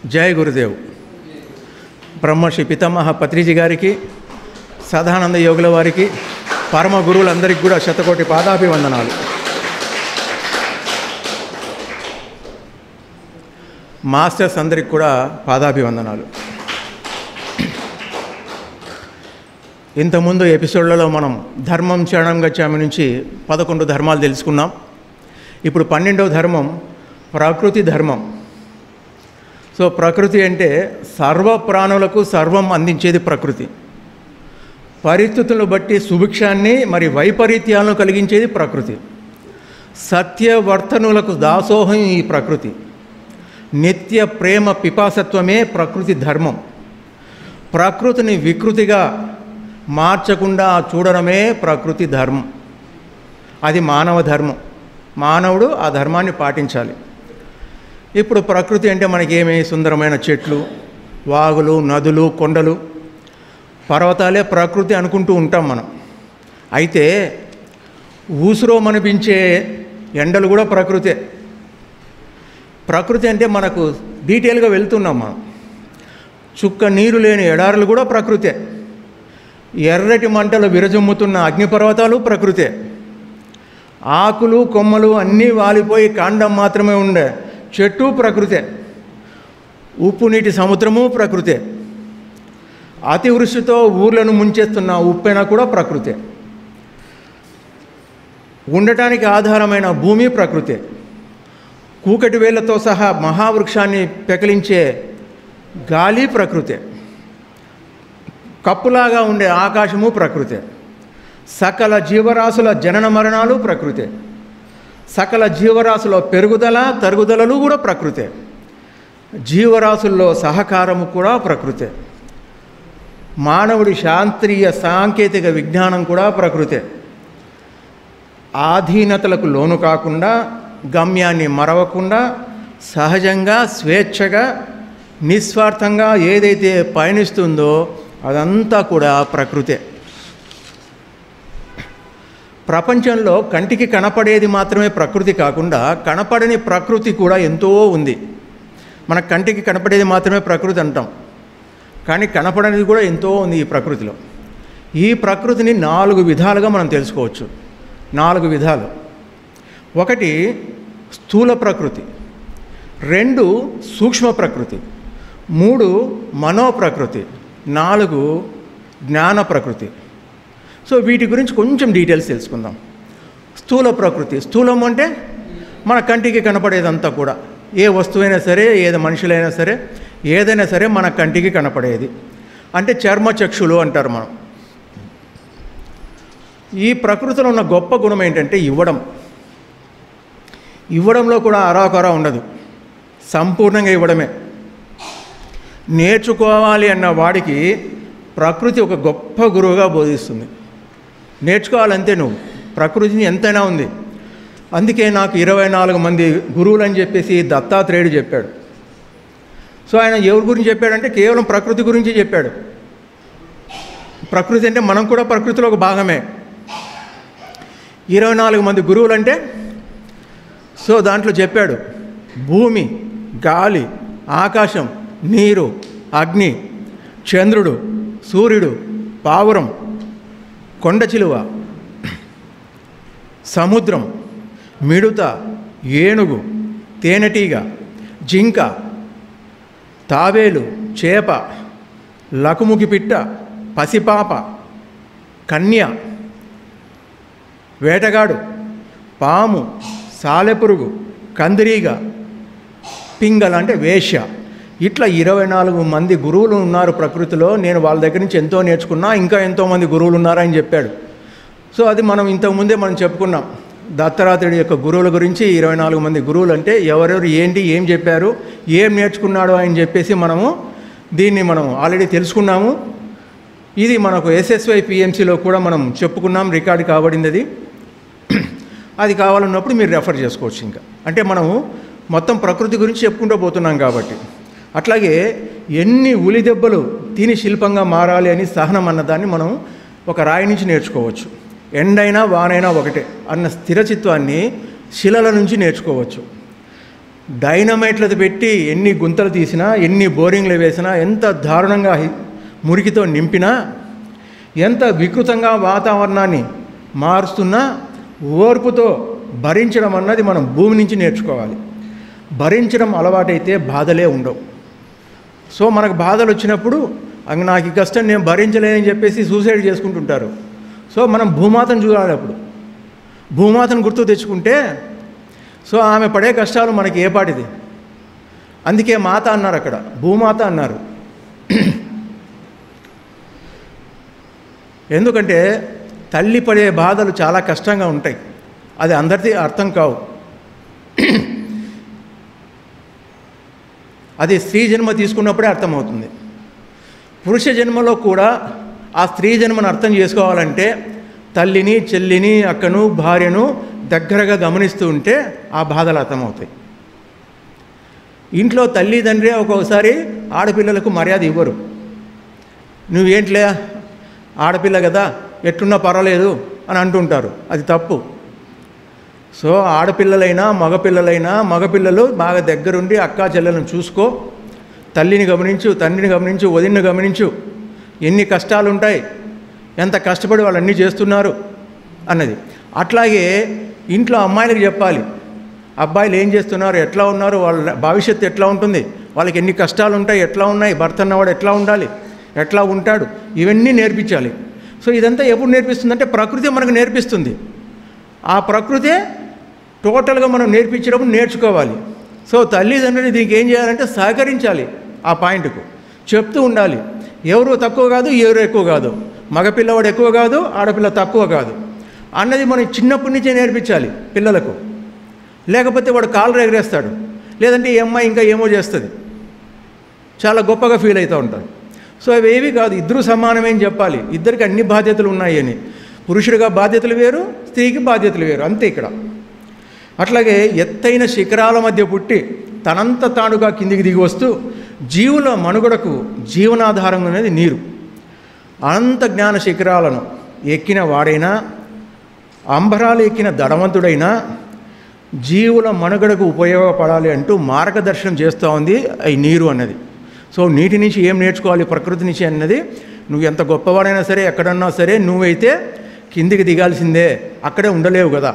జై గురుదేవ్. బ్రహ్మశ్రీ పితామహ పత్రిజీ గారికి, సదానంద యోగుల వారికి, పరమ గురువులందరికీ కూడా శతకోటి పాదాభివందనాలు. మాస్టర్స్ అందరికి కూడా పాదాభివందనాలు. ఇంతకుముందు ఎపిసోడ్లలో మనం ధర్మం శరణం గచ్చామి నుంచి 11 ధర్మాలు తెలుసుకున్నాం. ఇప్పుడు 12వ ధర్మం ప్రకృతి ధర్మం. సో ప్రకృతి అంటే సర్వ ప్రాణులకు సర్వం అందించేది ప్రకృతి. పరిస్థితులను బట్టి సుభిక్షాన్ని మరి వైపరీత్యాలను కలిగించేది ప్రకృతి. సత్యవర్తనులకు దాసోహం ఈ ప్రకృతి. నిత్య ప్రేమ పిపాసత్వమే ప్రకృతి ధర్మం. ప్రకృతిని వికృతిగా మార్చకుండా చూడడమే ప్రకృతి ధర్మం. అది మానవ ధర్మం. మానవుడు ఆ ధర్మాన్ని పాటించాలి. ఇప్పుడు ప్రకృతి అంటే మనకేమి సుందరమైన చెట్లు, వాగులు, నదులు, కొండలు, పర్వతాలే ప్రకృతి అనుకుంటూ ఉంటాం మనం. అయితే ఊసురోమనిపించే ఎండలు కూడా ప్రకృతే. ప్రకృతి అంటే మనకు డీటెయిల్గా వెళ్తున్నాం మనం. చుక్క నీరు లేని ఎడారులు కూడా ప్రకృతే. ఎర్రటి మంటలు విరజమ్ముతున్న అగ్నిపర్వతాలు ప్రకృతే. ఆకులు కొమ్మలు అన్నీ వాలిపోయి కాండం మాత్రమే ఉండే చెట్టు ప్రకృతే. ఉప్పు నీటి సముద్రము ప్రకృతే. అతివృష్టితో ఊర్లను ముంచేస్తున్న ఉప్పెన కూడా ప్రకృతే. ఉండటానికి ఆధారమైన భూమి ప్రకృతే. కూకటి వేళ్లతో సహా మహావృక్షాన్ని పెకిలించే గాలి ప్రకృతే. కప్పులాగా ఉండే ఆకాశము ప్రకృతే. సకల జీవరాశుల జనన మరణాలు ప్రకృతే. సకల జీవరాశుల పెరుగుదల తరుగుదలలు కూడా ప్రకృతే. జీవరాశుల్లో సహకారము కూడా ప్రకృతే. మానవుడి శాస్త్రీయ సాంకేతిక విజ్ఞానం కూడా ప్రకృతే. ఆధీనతలకు లోను కాకుండా, గమ్యాన్ని మరవకుండా, సహజంగా స్వేచ్ఛగా నిస్వార్థంగా ఏదైతే పయనిస్తుందో అదంతా కూడా ప్రకృతే. ప్రపంచంలో కంటికి కనపడేది మాత్రమే ప్రకృతి కాకుండా కనపడని ప్రకృతి కూడా ఎంతో ఉంది. మన కంటికి కనపడేది మాత్రమే ప్రకృతి అంటాం, కానీ కనపడనిది కూడా ఎంతో ఉంది ఈ ప్రకృతిలో. ఈ ప్రకృతిని 4 విధాలుగా మనం తెలుసుకోవచ్చు. 4 విధాలు. 1 స్థూల ప్రకృతి, 2 సూక్ష్మ ప్రకృతి, 3 మనో ప్రకృతి, 4 జ్ఞాన ప్రకృతి. సో వీటి గురించి కొంచెం డీటెయిల్స్ తెలుసుకుందాం. స్థూల ప్రకృతి. స్థూలం అంటే మన కంటికి కనపడేదంతా కూడా, ఏ వస్తువైనా సరే, ఏది మనుషులైనా సరే, ఏదైనా సరే మన కంటికి కనపడేది అంటే చర్మచక్షులు అంటారు మనం. ఈ ప్రకృతిలో ఉన్న గొప్ప గుణం ఏంటంటే ఇవ్వడం. ఇవ్వడంలో కూడా అరాకొరా ఉండదు, సంపూర్ణంగా ఇవ్వడమే. నేర్చుకోవాలి అన్న వాడికి ప్రకృతి ఒక గొప్ప గురువుగా బోధిస్తుంది. నేర్చుకోవాలంతే నువ్వు. ప్రకృతిని ఎంతైనా ఉంది. అందుకే నాకు 24 మంది గురువులు అని చెప్పేసి దత్తాత్రేయుడు చెప్పాడు. సో ఆయన ఎవరి గురించి చెప్పాడంటే కేవలం ప్రకృతి గురించి చెప్పాడు. ప్రకృతి అంటే మనం కూడా ప్రకృతిలో ఒక భాగమే. 24 మంది గురువులు అంటే, సో దాంట్లో చెప్పాడు భూమి, గాలి, ఆకాశం, నీరు, అగ్ని, చంద్రుడు, సూర్యుడు, పావురం, కొండ చిలువ, సముద్రం, మిడుత, ఏనుగు, తేనెటీగ, జింక, తాబేలు, చేప, లకుముకి పిట్ట, పసిపాప, కన్య, వేటగాడు, పాము, సాలెపురుగు, కందిరీగ, పింగళ అంటే వేశ్య. ఇట్లా 24 మంది గురువులు ఉన్నారు ప్రకృతిలో. నేను వాళ్ళ దగ్గర నుంచి ఎంతో నేర్చుకున్నా, ఇంకా ఎంతోమంది గురువులు ఉన్నారని చెప్పాడు. సో అది మనం ఇంతకుముందే మనం చెప్పుకున్నాం. దత్తాత్రేయుడి యొక్క గురువుల గురించి 24 మంది గురువులు అంటే ఎవరెవరు, ఏంటి, ఏం చెప్పారు, ఏం నేర్చుకున్నాడో అని చెప్పేసి దీన్ని మనం ఆల్రెడీ తెలుసుకున్నాము. ఇది మనకు SSY PMCలో కూడా మనం చెప్పుకున్నాం, రికార్డు కాబడింది అది. అది కావాలన్నప్పుడు మీరు రెఫర్ చేసుకోవచ్చు. ఇంకా అంటే మనము మొత్తం ప్రకృతి గురించి చెప్పుకుంటూ పోతున్నాం కాబట్టి. అట్లాగే ఎన్ని ఉలి దెబ్బలు తిని శిల్పంగా మారాలి అని సహనం అన్నదాన్ని మనం ఒక రాయి నుంచి నేర్చుకోవచ్చు. ఎండైనా వానైనా ఒకటే అన్న స్థిరచిత్వాన్ని శిలల నుంచి నేర్చుకోవచ్చు. డైనమైట్లది పెట్టి ఎన్ని గుంతలు తీసినా, ఎన్ని బోరింగ్లు వేసినా, ఎంత దారుణంగా మురికితో నింపినా, ఎంత వికృతంగా వాతావరణాన్ని మారుస్తున్నా ఓర్పుతో భరించడం అన్నది మనం భూమి నుంచి నేర్చుకోవాలి. భరించడం అలవాటైతే బాధలే ఉండవు. సో మనకు బాధలు వచ్చినప్పుడు నాకు ఈ కష్టం నేను భరించలేనని చెప్పేసి సూసైడ్ చేసుకుంటుంటారు. సో మనం భూమాతను చూడాలి. అప్పుడు భూమాతను గుర్తు తెచ్చుకుంటే సో ఆమె పడే కష్టాలు మనకి ఏ పాటిది. అందుకే మాత అన్నారు, అక్కడ భూమాత అన్నారు. ఎందుకంటే తల్లి పడే బాధలు చాలా కష్టంగా ఉంటాయి. అది అందరికీ అర్థం కావు. అది స్త్రీ జన్మ తీసుకున్నప్పుడే అర్థమవుతుంది. పురుష జన్మలో కూడా ఆ స్త్రీ జన్మను అర్థం చేసుకోవాలంటే తల్లిని, చెల్లిని, అక్కను, భార్యను దగ్గరగా గమనిస్తూ ఉంటే ఆ బాధలు అర్థమవుతాయి. ఇంట్లో తల్లి తండ్రి ఒక్కొక్కసారి ఆడపిల్లలకు మర్యాద ఇవ్వరు. నువ్వేంట్లే ఆడపిల్ల కదా, ఎట్టున్నా పర్వాలేదు అని అంటుంటారు. అది తప్పు. సో ఆడపిల్లలైనా మగపిల్లలు బాగా దగ్గరుండి అక్కా చెల్లెలను చూసుకో, తల్లిని గమనించు, తండ్రిని గమనించు, వదిన్ని గమనించు, ఎన్ని కష్టాలు ఉంటాయి, ఎంత కష్టపడి వాళ్ళు అన్నీ చేస్తున్నారు అన్నది. అట్లాగే ఇంట్లో అమ్మాయిలకు చెప్పాలి, అబ్బాయిలు ఏం చేస్తున్నారు, ఎట్లా ఉన్నారు, వాళ్ళ భవిష్యత్తు ఎట్లా ఉంటుంది, వాళ్ళకి ఎన్ని కష్టాలు ఉంటాయి, ఎట్లా ఉన్నాయి, భర్త అన్నవాడు ఎట్లా ఉండాలి, ఎట్లా ఉంటాడు, ఇవన్నీ నేర్పించాలి. సో ఇదంతా ఎప్పుడు నేర్పిస్తుందంటే ప్రకృతి మనకు నేర్పిస్తుంది. ఆ ప్రకృతే టోటల్గా మనం నేర్పించేటప్పుడు నేర్చుకోవాలి. సో తల్లిదండ్రులు దీనికి ఏం చేయాలంటే సహకరించాలి. ఆ పాయింట్కు చెప్తూ ఉండాలి. ఎవరు తక్కువ కాదు, ఎవరు ఎక్కువ కాదు, మగపిల్లవాడు ఎక్కువ కాదు, ఆడపిల్ల తక్కువ కాదు అన్నది మనం చిన్నప్పటి నుంచే నేర్పించాలి పిల్లలకు. లేకపోతే వాడు కాళ్ళు ఎగరేస్తాడు, లేదంటే ఈ అమ్మాయి ఇంకా ఏమో చేస్తుంది, చాలా గొప్పగా ఫీల్ అవుతూ ఉంటారు. సో అవేవి కాదు, ఇద్దరు సమానమేని చెప్పాలి. ఇద్దరికి అన్ని బాధ్యతలు ఉన్నాయి అని. పురుషుడిగా బాధ్యతలు వేరు, స్త్రీకి బాధ్యతలు వేరు, అంతే ఇక్కడ. అట్లాగే ఎత్తైన శిఖరాల మధ్య పుట్టి తనంత తానుగా కిందికి దిగి వస్తూ జీవుల మనుగడకు జీవనాధారం అనేది నీరు. అనంత జ్ఞాన శిఖరాలను ఎక్కిన వాడైనా, అంబరాలు ఎక్కిన ధనవంతుడైనా జీవుల మనుగడకు ఉపయోగపడాలి అంటూ మార్గదర్శనం చేస్తూ ఉంది ఈ నీరు అన్నది. సో నీటి నుంచి ఏం నేర్చుకోవాలి, ప్రకృతి నుంచి అన్నది. నువ్వు ఎంత గొప్పవాడైనా సరే, ఎక్కడన్నా సరే, నువ్వైతే కిందికి దిగాల్సిందే, అక్కడే ఉండలేవు కదా.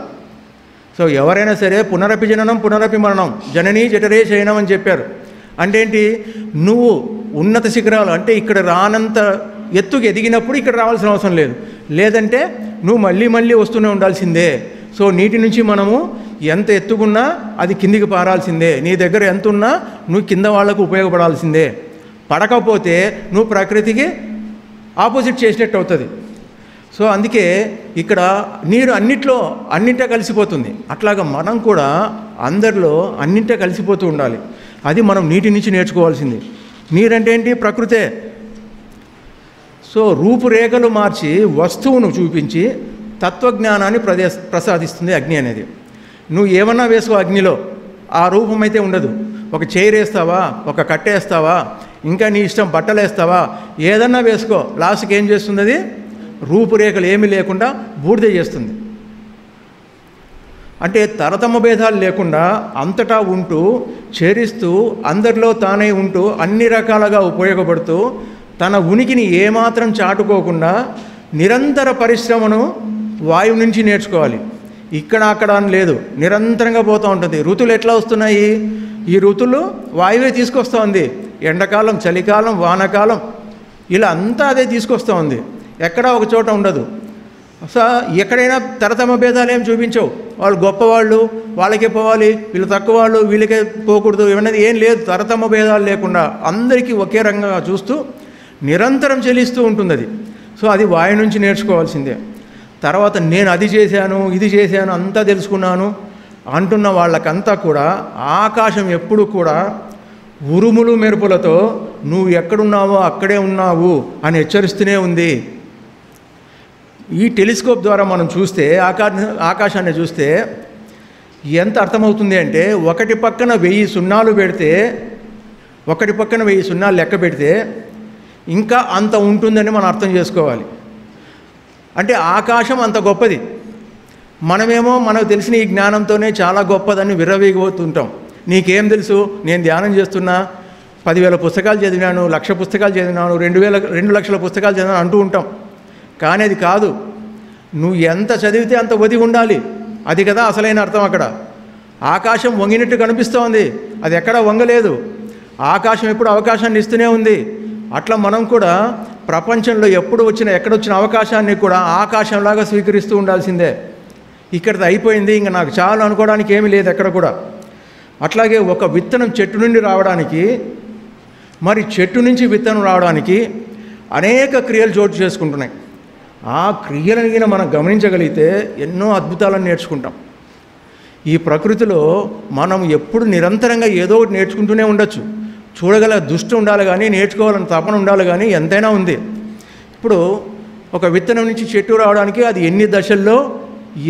సో ఎవరైనా సరే పునరపి జననం పునరపి మరణం, జననీ జఠరే శయనం అని చెప్పారు. అంటే ఏంటి, నువ్వు ఉన్నత శిఖరాలు అంటే ఇక్కడ రానంత ఎత్తుకు ఎదిగినప్పుడు ఇక్కడ రావాల్సిన అవసరం లేదు, లేదంటే నువ్వు మళ్ళీ మళ్ళీ వస్తూనే ఉండాల్సిందే. సో నీటి నుంచి మనము ఎంత ఎత్తుకున్నా అది కిందికి పారాల్సిందే. నీ దగ్గర ఎంత ఉన్నా నువ్వు కింద వాళ్లకు ఉపయోగపడాల్సిందే. పడకపోతే నువ్వు ప్రకృతికి ఆపోజిట్ చేసినట్టు అవుతుంది. సో అందుకే ఇక్కడ నీరు అన్నింటా కలిసిపోతుంది. అట్లాగా మనం కూడా అందరిలో అన్నింటా కలిసిపోతూ ఉండాలి. అది మనం నీటి నుంచి నేర్చుకోవాల్సింది. నీరంటే ఏంటి, ప్రకృతే. సో రూపురేఖలు మార్చి వస్తువును చూపించి తత్వజ్ఞానాన్ని ప్రసాదిస్తుంది అగ్ని అనేది. నువ్వు ఏమన్నా వేసుకో అగ్నిలో, ఆ రూపం అయితే ఉండదు. ఒక చైర్ వేస్తావా, ఒక కట్టేస్తావా, ఇంకా నీ ఇష్టం బట్టలు వేస్తావా, ఏదన్నా వేసుకో, లాస్ట్కి ఏం చేస్తుంది, అది రూపురేఖలు ఏమీ లేకుండా బూడిద చేస్తుంది. అంటే తరతమ భేదాలు లేకుండా అంతటా ఉంటూ చేరిస్తూ అందరిలో తానే ఉంటూ అన్ని రకాలుగా ఉపయోగపడుతూ తన ఉనికిని ఏమాత్రం చాటుకోకుండా నిరంతర పరిశ్రమను వాయువు నుంచి నేర్చుకోవాలి. ఇక్కడ అక్కడ అని లేదు, నిరంతరంగా పోతూ ఉంటుంది. ఋతువులు ఎట్లా వస్తున్నాయి, ఈ ఋతువులు వాయువే తీసుకొస్తూ ఉంది. ఎండాకాలం, చలికాలం, వానాకాలం ఇలా అంతా అదే తీసుకొస్తూ ఉంది. ఎక్కడా ఒక చోట ఉండదు. సో ఎక్కడైనా తరతమ భేదాలు ఏం చూపించవు. వాళ్ళు గొప్పవాళ్ళు, వాళ్ళకే పోవాలి, వీళ్ళు తక్కువ వాళ్ళు, వీళ్ళకే పోకూడదు, ఇవన్నది ఏం లేదు. తరతమ భేదాలు లేకుండా అందరికీ ఒకే రంగంగా చూస్తూ నిరంతరం చెల్లిస్తూ ఉంటుంది అది. సో అది వాయు నుంచి నేర్చుకోవాల్సిందే. తర్వాత నేను అది చేశాను, ఇది చేశాను, అంతా తెలుసుకున్నాను అంటున్న వాళ్ళకంతా కూడా ఆకాశం ఎప్పుడు కూడా ఉరుములు మెరుపులతో నువ్వు ఎక్కడున్నావో అక్కడే ఉన్నావు అని హెచ్చరిస్తూనే ఉంది. ఈ టెలిస్కోప్ ద్వారా మనం చూస్తే ఆకాశాన్ని చూస్తే ఎంత అర్థమవుతుంది అంటే, ఒకటి పక్కన 1000 సున్నాలు పెడితే, ఒకటి పక్కన 1000 సున్నాలు లెక్క పెడితే ఇంకా అంత ఉంటుందని మనం అర్థం చేసుకోవాలి. అంటే ఆకాశం అంత గొప్పది. మనమేమో మనకు తెలిసిన ఈ జ్ఞానంతోనే చాలా గొప్పదని విర్రవీగిపోతుంటాం. నీకేం తెలుసు, నేను ధ్యానం చేస్తున్నా, 10,000 పుస్తకాలు చదివినాను, 1,00,000 పుస్తకాలు చదివినాను, 2 లక్షల పుస్తకాలు చదివినాను అంటూ ఉంటాం. కానీ అది కాదు. నువ్వు ఎంత చదివితే అంత ఒదిగి ఉండాలి. అది కదా అసలైన అర్థం. అక్కడ ఆకాశం వంగినట్టు కనిపిస్తోంది, అది ఎక్కడా వంగలేదు. ఆకాశం ఎప్పుడు అవకాశాన్ని ఇస్తూనే ఉంది. అట్లా మనం కూడా ప్రపంచంలో ఎక్కడొచ్చిన అవకాశాన్ని కూడా ఆకాశంలాగా స్వీకరిస్తూ ఉండాల్సిందే. ఇక్కడిది అయిపోయింది, ఇంకా నాకు చాలు అనుకోవడానికి ఏమీ లేదు ఎక్కడ కూడా. అట్లాగే ఒక విత్తనం చెట్టు నుండి రావడానికి, మరి చెట్టు నుంచి విత్తనం రావడానికి అనేక క్రియలు చోటు చేసుకుంటున్నాయి. ఆ క్రియలను మనం గమనించగలిగితే ఎన్నో అద్భుతాలను నేర్చుకుంటాం. ఈ ప్రకృతిలో మనం ఎప్పుడు నిరంతరంగా ఏదో ఒకటి నేర్చుకుంటూనే ఉండొచ్చు. చూడగల దృష్టి ఉండాలి కానీ, నేర్చుకోవాలని తపన ఉండాలి కానీ, ఎంతైనా ఉంది. ఇప్పుడు ఒక విత్తనం నుంచి చెట్టు రావడానికి అది ఎన్ని దశల్లో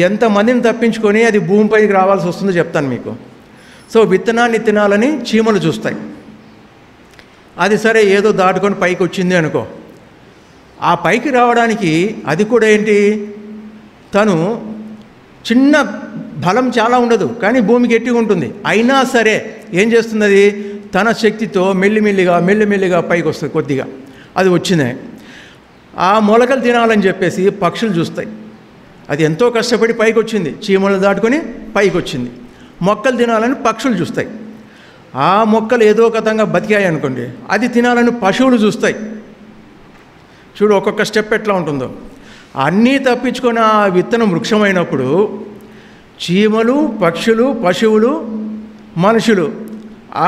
ఎంతమందిని తప్పించుకొని అది భూమిపైకి రావాల్సి వస్తుందో చెప్తాను మీకు. సో విత్తనాన్ని తినాలని చీమలు చూస్తాయి. అది సరే ఏదో దాటుకొని పైకి వచ్చింది అనుకో. ఆ పైకి రావడానికి అది కూడా ఏంటి, తను చిన్న బలం చాలా ఉండదు కానీ భూమికి ఎట్టిగా ఉంటుంది. అయినా సరే ఏం చేస్తుంది, అది తన శక్తితో మెల్లిమెల్లిగా పైకి వస్తుంది. కొద్దిగా అది వచ్చిందే. ఆ మొలకలు తినాలని చెప్పేసి పక్షులు చూస్తాయి. అది ఎంతో కష్టపడి పైకి వచ్చింది, చీమలు దాటుకొని పైకి వచ్చింది. మొక్కలు తినాలని పక్షులు చూస్తాయి. ఆ మొక్కలు ఏదో కథంగా బతికాయి అనుకోండి, అది తినాలని పశువులు చూస్తాయి. చూడు ఒక్కొక్క స్టెప్ ఎట్లా ఉంటుందో. అన్నీ తప్పించుకొని ఆ విత్తనం వృక్షమైనప్పుడు చీమలు, పక్షులు, పశువులు, మనుషులు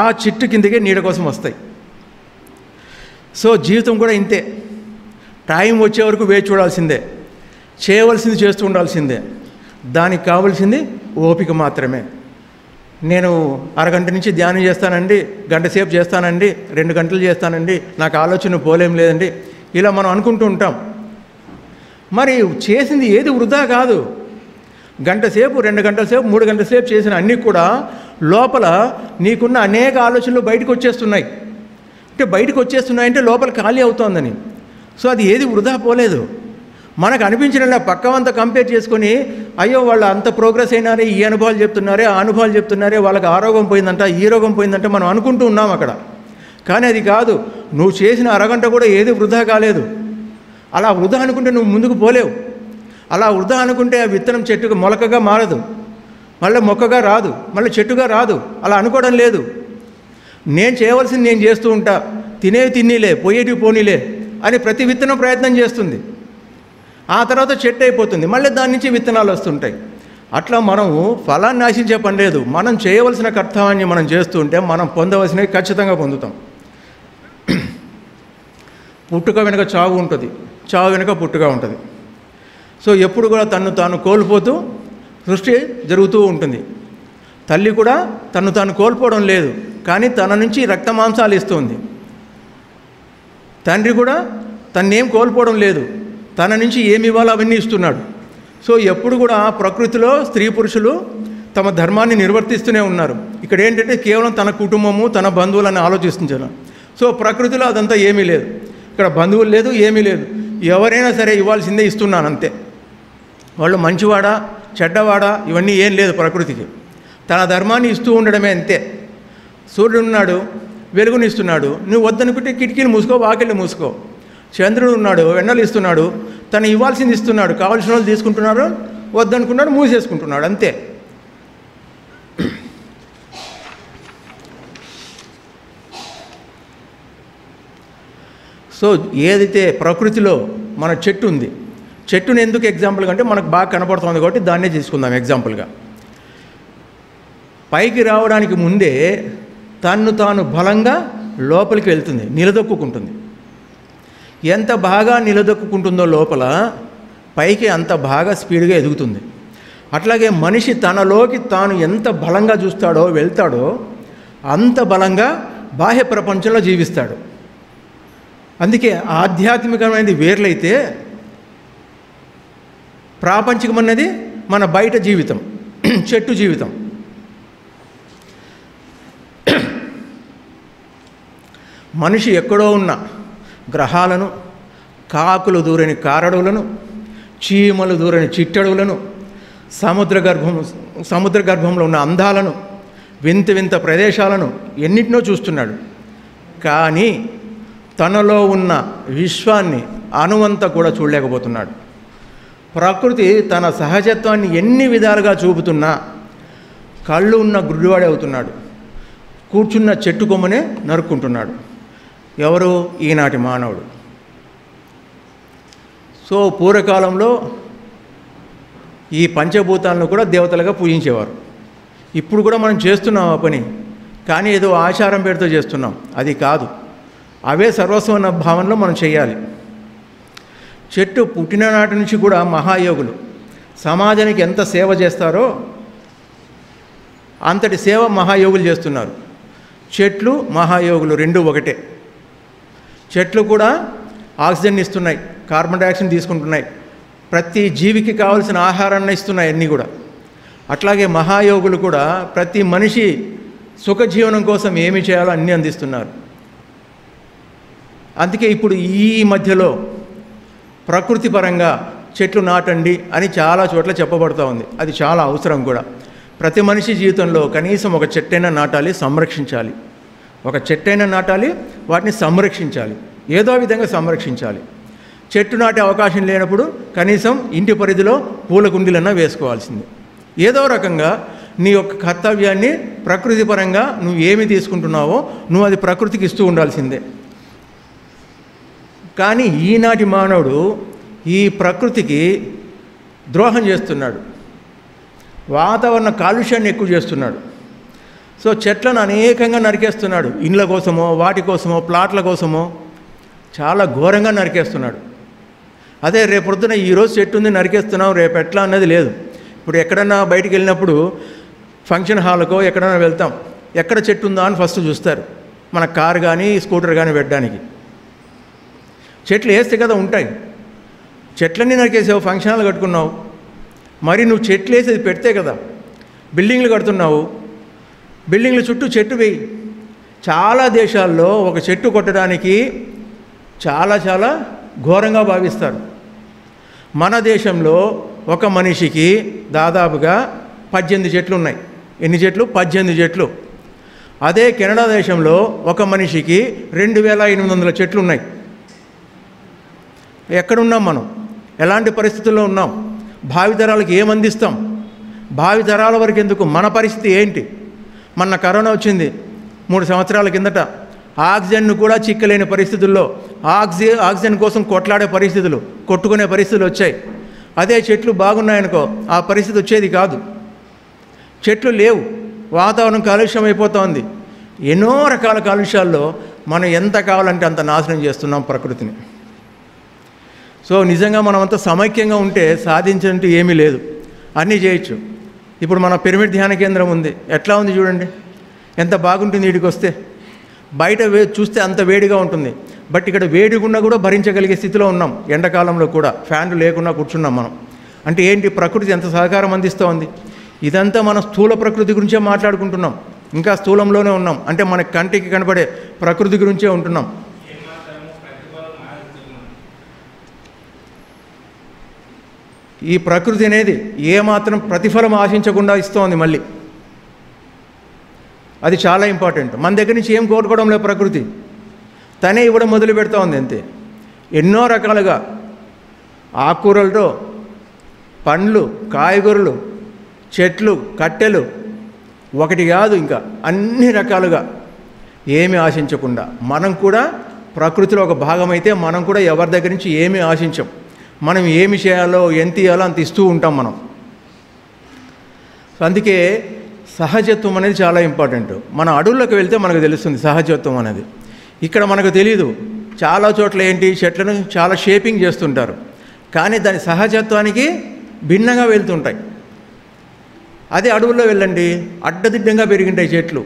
ఆ చెట్టు కిందకే నీడ కోసం వస్తాయి. సో జీవితం కూడా ఇంతే. టైం వచ్చే వరకు వేచి చూడాల్సిందే, చేయవలసింది చేస్తూ ఉండాల్సిందే. దానికి కావాల్సింది ఓపిక మాత్రమే. నేను అరగంట నుంచి ధ్యానం చేస్తానండి, గంట సేపు చేస్తానండి, 2 గంటలు చేస్తానండి, నాకు ఆలోచన పోలేం లేదండి, ఇలా మనం అనుకుంటూ ఉంటాం. మరి చేసింది ఏది వృధా కాదు. గంట సేపు, 2 గంటల సేపు, 3 గంటల సేపు చేసిన అన్నీ కూడా లోపల నీకున్న అనేక ఆలోచనలు బయటకు వచ్చేస్తున్నాయి. అంటే బయటకు వచ్చేస్తున్నాయంటే లోపల ఖాళీ అవుతోందని. సో అది ఏది వృధా పోలేదు. మనకు అనిపించిన పక్కవంతా కంపేర్ చేసుకొని, అయ్యో వాళ్ళు అంత ప్రోగ్రెస్ అయినారే, ఈ అనుభవాలు చెప్తున్నారే, ఆ అనుభవాలు చెప్తున్నారే, వాళ్ళకి ఆ రోగం పోయిందంట, ఈ రోగం పోయిందంటే మనం అనుకుంటూ ఉన్నాం అక్కడ. కానీ అది కాదు. నువ్వు చేసిన అరగంట కూడా ఏది వృధా కాలేదు. అలా వృధా అనుకుంటే నువ్వు ముందుకు పోలేవు. అలా వృధా అనుకుంటే ఆ విత్తనం చెట్టుగా మొలకగా మారదు, మళ్ళీ మొక్కగా రాదు, మళ్ళీ చెట్టుగా రాదు. అలా అనుకోవడం లేదు. నేను చేయవలసింది నేను చేస్తూ ఉంటా, తినేవి తిన్నీలే, పోయేటివి పోనీలే అని ప్రతి విత్తనం ప్రయత్నం చేస్తుంది. ఆ తర్వాత చెట్టు అయిపోతుంది, మళ్ళీ దాని నుంచి విత్తనాలు వస్తుంటాయి. అట్లా మనము ఫలాన్ని ఆశించే పని లేదు. మనం చేయవలసిన కర్తవ్యాన్ని మనం చేస్తూ ఉంటే మనం పొందవలసినవి ఖచ్చితంగా పొందుతాం. పుట్టుక వెనుక చావు ఉంటుంది, చావు వెనుక పుట్టుక ఉంటుంది. సో ఎప్పుడు కూడా తను తాను కోల్పోతూ సృష్టి జరుగుతూ ఉంటుంది. తల్లి కూడా తను తాను కోల్పోవడం లేదు, కానీ తన నుంచి రక్త మాంసాలు ఇస్తుంది. తండ్రి కూడా తన్నేం కోల్పోవడం లేదు, తన నుంచి ఏమి ఇవ్వాలో అవన్నీ ఇస్తున్నాడు. సో ఎప్పుడు కూడా ప్రకృతిలో స్త్రీ పురుషులు తమ ధర్మాన్ని నిర్వర్తిస్తూనే ఉన్నారు. ఇక్కడ ఏంటంటే కేవలం తన కుటుంబము, తన బంధువులని ఆలోచిస్తున్నారు. సో ప్రకృతిలో అదంతా ఏమీ లేదు. ఇక్కడ బంధువులు లేదు, ఏమీ లేదు. ఎవరైనా సరే ఇవ్వాల్సిందే ఇస్తున్నాను అంతే. వాళ్ళు మంచివాడా చెడ్డవాడా ఇవన్నీ ఏం లేదు ప్రకృతికి. తన ధర్మాన్ని ఇస్తూ ఉండడమే అంతే. సూర్యుడు ఉన్నాడు, వెలుగునిస్తున్నాడు. నువ్వు వద్దనుకుంటే కిటికీలు మూసుకో, వాకిళ్ళు మూసుకో. చంద్రుడు ఉన్నాడు, వెన్నెలు ఇస్తున్నాడు, తను ఇవ్వాల్సింది ఇస్తున్నాడు. కావాల్సిన వాళ్ళు తీసుకుంటున్నారు, వద్దనుకున్నాడు మూసేసుకుంటున్నాడు అంతే. సో ఏదైతే ప్రకృతిలో మన చెట్టు ఉంది, చెట్టుని ఎందుకు ఎగ్జాంపుల్గా అంటే మనకు బాగా కనపడుతుంది కాబట్టి దాన్నే తీసుకుందాం ఎగ్జాంపుల్గా. పైకి రావడానికి ముందే తన్ను తాను బలంగా లోపలికి వెళ్తుంది, నిలదొక్కుంటుంది. ఎంత బాగా నిలదొక్కుంటుందో లోపల పైకి అంత బాగా స్పీడ్గా ఎదుగుతుంది. అట్లాగే మనిషి తనలోకి తాను ఎంత బలంగా చూస్తాడో వెళ్తాడో అంత బలంగా బాహ్య ప్రపంచంలో జీవిస్తాడు. అందుకే ఆధ్యాత్మికమైనది వేర్లైతే ప్రాపంచికమన్నది మన బయట జీవితం, చెట్టు జీవితం. మనిషి ఎక్కడో ఉన్న గ్రహాలను, కాకులు దూరని కారడువులను, చీమలు దూరని చిట్టడువులను, సముద్ర గర్భంలో ఉన్న అందాలను, వింత వింత ప్రదేశాలను ఎన్నిటినో చూస్తున్నాడు. కానీ తనలో ఉన్న విశ్వాన్ని అణువంతా కూడా చూడలేకపోతున్నాడు. ప్రకృతి తన సహజత్వాన్ని ఎన్ని విధాలుగా చూపుతున్నా కళ్ళు ఉన్న గుడ్డివాడే అవుతున్నాడు. కూర్చున్న చెట్టు కొమ్మనే నరుక్కుంటున్నాడు. ఎవరు? ఈనాటి మానవుడు. సో పూర్వకాలంలో ఈ పంచభూతాలను కూడా దేవతలుగా పూజించేవారు. ఇప్పుడు కూడా మనం చేస్తున్నాం ఆ పని, కానీ ఏదో ఆచారం పేరుతో చేస్తున్నాం. అది కాదు, అవే సర్వస్వం అన్న భావనలో మనం చేయాలి. చెట్టు పుట్టిన నాటి నుంచి కూడా మహాయోగులు సమాజానికి ఎంత సేవ చేస్తారో అంతటి సేవ మహాయోగులు చేస్తున్నారు. చెట్లు మహాయోగులు రెండు ఒకటే. చెట్లు కూడా ఆక్సిజన్ ఇస్తున్నాయి, కార్బన్ డైఆక్సైడ్ తీసుకుంటున్నాయి, ప్రతి జీవికి కావాల్సిన ఆహారాన్ని ఇస్తున్నాయి అన్నీ కూడా. అట్లాగే మహాయోగులు కూడా ప్రతి మనిషి సుఖజీవనం కోసం ఏమి చేయాలో అన్నీ అందిస్తున్నారు. అందుకే ఇప్పుడు ఈ మధ్యలో ప్రకృతి పరంగా చెట్లు నాటండి అని చాలా చోట్ల చెప్పబడుతూ ఉంది. అది చాలా అవసరం కూడా. ప్రతి మనిషి జీవితంలో కనీసం ఒక చెట్టైనా నాటాలి, సంరక్షించాలి. ఒక చెట్టైనా నాటాలి, వాటిని సంరక్షించాలి, ఏదో విధంగా సంరక్షించాలి. చెట్టు నాటే అవకాశం లేనప్పుడు కనీసం ఇంటి పరిధిలో పూల కుండీలన్నా వేసుకోవాల్సింది. ఏదో రకంగా నీ యొక్క కర్తవ్యాన్ని ప్రకృతి పరంగా నువ్వు ఏమి తీసుకుంటున్నావో నువ్వు అది ప్రకృతికి ఇస్తూ ఉండాల్సిందే. కానీ ఈనాటి మానవుడు ఈ ప్రకృతికి ద్రోహం చేస్తున్నాడు, వాతావరణ కాలుష్యాన్ని ఎక్కువ చేస్తున్నాడు. సో చెట్లను అనేకంగా నరికేస్తున్నాడు. ఇండ్ల కోసమో, వాటి కోసమో, ప్లాట్ల కోసమో చాలా ఘోరంగా నరికేస్తున్నాడు. అదే రేపొద్దున ఈరోజు చెట్టు ఉంది నరికేస్తున్నాం, రేపు ఎట్లా అన్నది లేదు. ఇప్పుడు ఎక్కడన్నా బయటికి వెళ్ళినప్పుడు ఫంక్షన్ హాల్కో ఎక్కడైనా వెళ్తాం, ఎక్కడ చెట్టు ఉందా అని ఫస్ట్ చూస్తారు. మన కారు కానీ స్కూటర్ కానీ పెట్టడానికి చెట్లు వేస్తే కదా ఉంటాయి. చెట్లన్నీ నరికేసావు, ఫంక్షన్ హాల్ కట్టుకున్నావు, మరి నువ్వు చెట్లు వేసేది పెడితే కదా. బిల్డింగ్లు కడుతున్నావు, బిల్డింగ్ల చుట్టూ చెట్టు వేయి. చాలా దేశాల్లో ఒక చెట్టు కొట్టడానికి చాలా చాలా ఘోరంగా భావిస్తారు. మన దేశంలో ఒక మనిషికి దాదాపుగా 18 చెట్లు ఉన్నాయి. ఎన్ని చెట్లు? 18 చెట్లు. అదే కెనడా దేశంలో ఒక మనిషికి 2800 చెట్లు ఉన్నాయి. ఎక్కడున్నాం మనం? ఎలాంటి పరిస్థితుల్లో ఉన్నాం? భావితరాలకు ఏమందిస్తాం? భావితరాల వరకు ఎందుకు? మన పరిస్థితి ఏంటి? మొన్న కరోనా వచ్చింది 3 సంవత్సరాల కిందట. ఆక్సిజన్ను కూడా చిక్కలేని పరిస్థితుల్లో ఆక్సిజన్ కోసం కొట్లాడే పరిస్థితులు, కొట్టుకునే పరిస్థితులు వచ్చాయి. అదే చెట్లు బాగున్నాయనుకో ఆ పరిస్థితి వచ్చేది కాదు. చెట్లు లేవు, వాతావరణం కాలుష్యం అయిపోతోంది. ఎన్నో రకాల కాలుష్యాల్లో మనం ఎంత కావాలంటే అంత నాశనం చేస్తున్నాం ప్రకృతిని. సో నిజంగా మనమంతా సమైక్యంగా ఉంటే సాధించినట్టు ఏమీ లేదు, అన్నీ చేయొచ్చు. ఇప్పుడు మన పిరమిడ్ ధ్యాన కేంద్రం ఉంది, ఎట్లా ఉంది చూడండి, ఎంత బాగుంటుంది. వీడికి వస్తే బయట చూస్తే అంత వేడిగా ఉంటుంది, బట్ ఇక్కడ వేడిగున్నా కూడా భరించగలిగే స్థితిలో ఉన్నాం. ఎండాకాలంలో కూడా ఫ్యాన్లు లేకుండా కూర్చున్నాం మనం. అంటే ఏంటి? ప్రకృతి ఎంత సహకారం అందిస్తూ ఉంది. ఇదంతా మనం స్థూల ప్రకృతి గురించే మాట్లాడుకుంటున్నాం, ఇంకా స్థూలంలోనే ఉన్నాం. అంటే మన కంటికి కనపడే ప్రకృతి గురించే ఉంటున్నాం. ఈ ప్రకృతి అనేది ఏమాత్రం ప్రతిఫలం ఆశించకుండా ఇస్తోంది మళ్ళీ. అది చాలా ఇంపార్టెంట్. మన దగ్గర నుంచి ఏం కోరుకోవడం లేదు, ప్రకృతి తనే ఇవ్వడం మొదలు పెడతా ఉంది అంతే. ఎన్నో రకాలుగా ఆకుకూరలతో పండ్లు, కాయగూరలు, చెట్లు, కట్టెలు, ఒకటి కాదు ఇంకా అన్ని రకాలుగా ఏమీ ఆశించకుండా మనం కూడా ప్రకృతిలో ఒక భాగమైతే మనం కూడా ఎవరి దగ్గర నుంచి ఏమీ ఆశించం. మనం ఏమి చేయాలో, ఎంత ఇవ్వాలో అంత ఇస్తూ ఉంటాం మనం. అందుకే సహజత్వం అనేది చాలా ఇంపార్టెంట్. మన అడవుల్లోకి వెళ్తే మనకు తెలుస్తుంది సహజత్వం అనేది. ఇక్కడ మనకు తెలియదు. చాలా చోట్ల ఏంటి, చెట్లను చాలా షేపింగ్ చేస్తుంటారు, కానీ దాని సహజత్వానికి భిన్నంగా వెళ్తుంటాయి. అదే అడవుల్లో వెళ్ళండి, అడ్డదిడ్డంగా పెరిగింటాయి చెట్లు.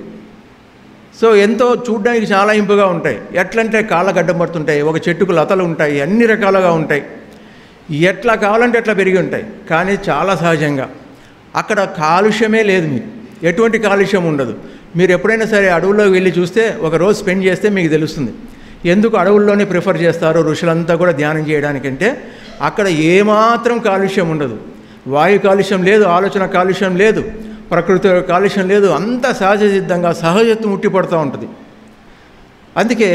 సో ఎంతో చూడడానికి చాలా ఇంపుగా ఉంటాయి. ఎట్లంటే కాళ్ళకు అడ్డం పడుతుంటాయి, ఒక చెట్టుకు లతలు ఉంటాయి, అన్ని రకాలుగా ఉంటాయి, ఎట్లా కావాలంటే ఎట్లా పెరిగి ఉంటాయి. కానీ చాలా సహజంగా అక్కడ కాలుష్యమే లేదు, మీకు ఎటువంటి కాలుష్యం ఉండదు. మీరు ఎప్పుడైనా సరే అడవుల్లోకి వెళ్ళి చూస్తే, ఒక రోజు స్పెండ్ చేస్తే మీకు తెలుస్తుంది ఎందుకు అడవుల్లోనే ప్రిఫర్ చేస్తారో ఋషులంతా కూడా ధ్యానం చేయడానికంటే. అక్కడ ఏమాత్రం కాలుష్యం ఉండదు, వాయు కాలుష్యం లేదు, ఆలోచన కాలుష్యం లేదు, ప్రకృతి కాలుష్యం లేదు, అంతా సహజ సిద్ధంగా సహజత్వం ఉట్టిపడుతూ ఉంటుంది. అందుకే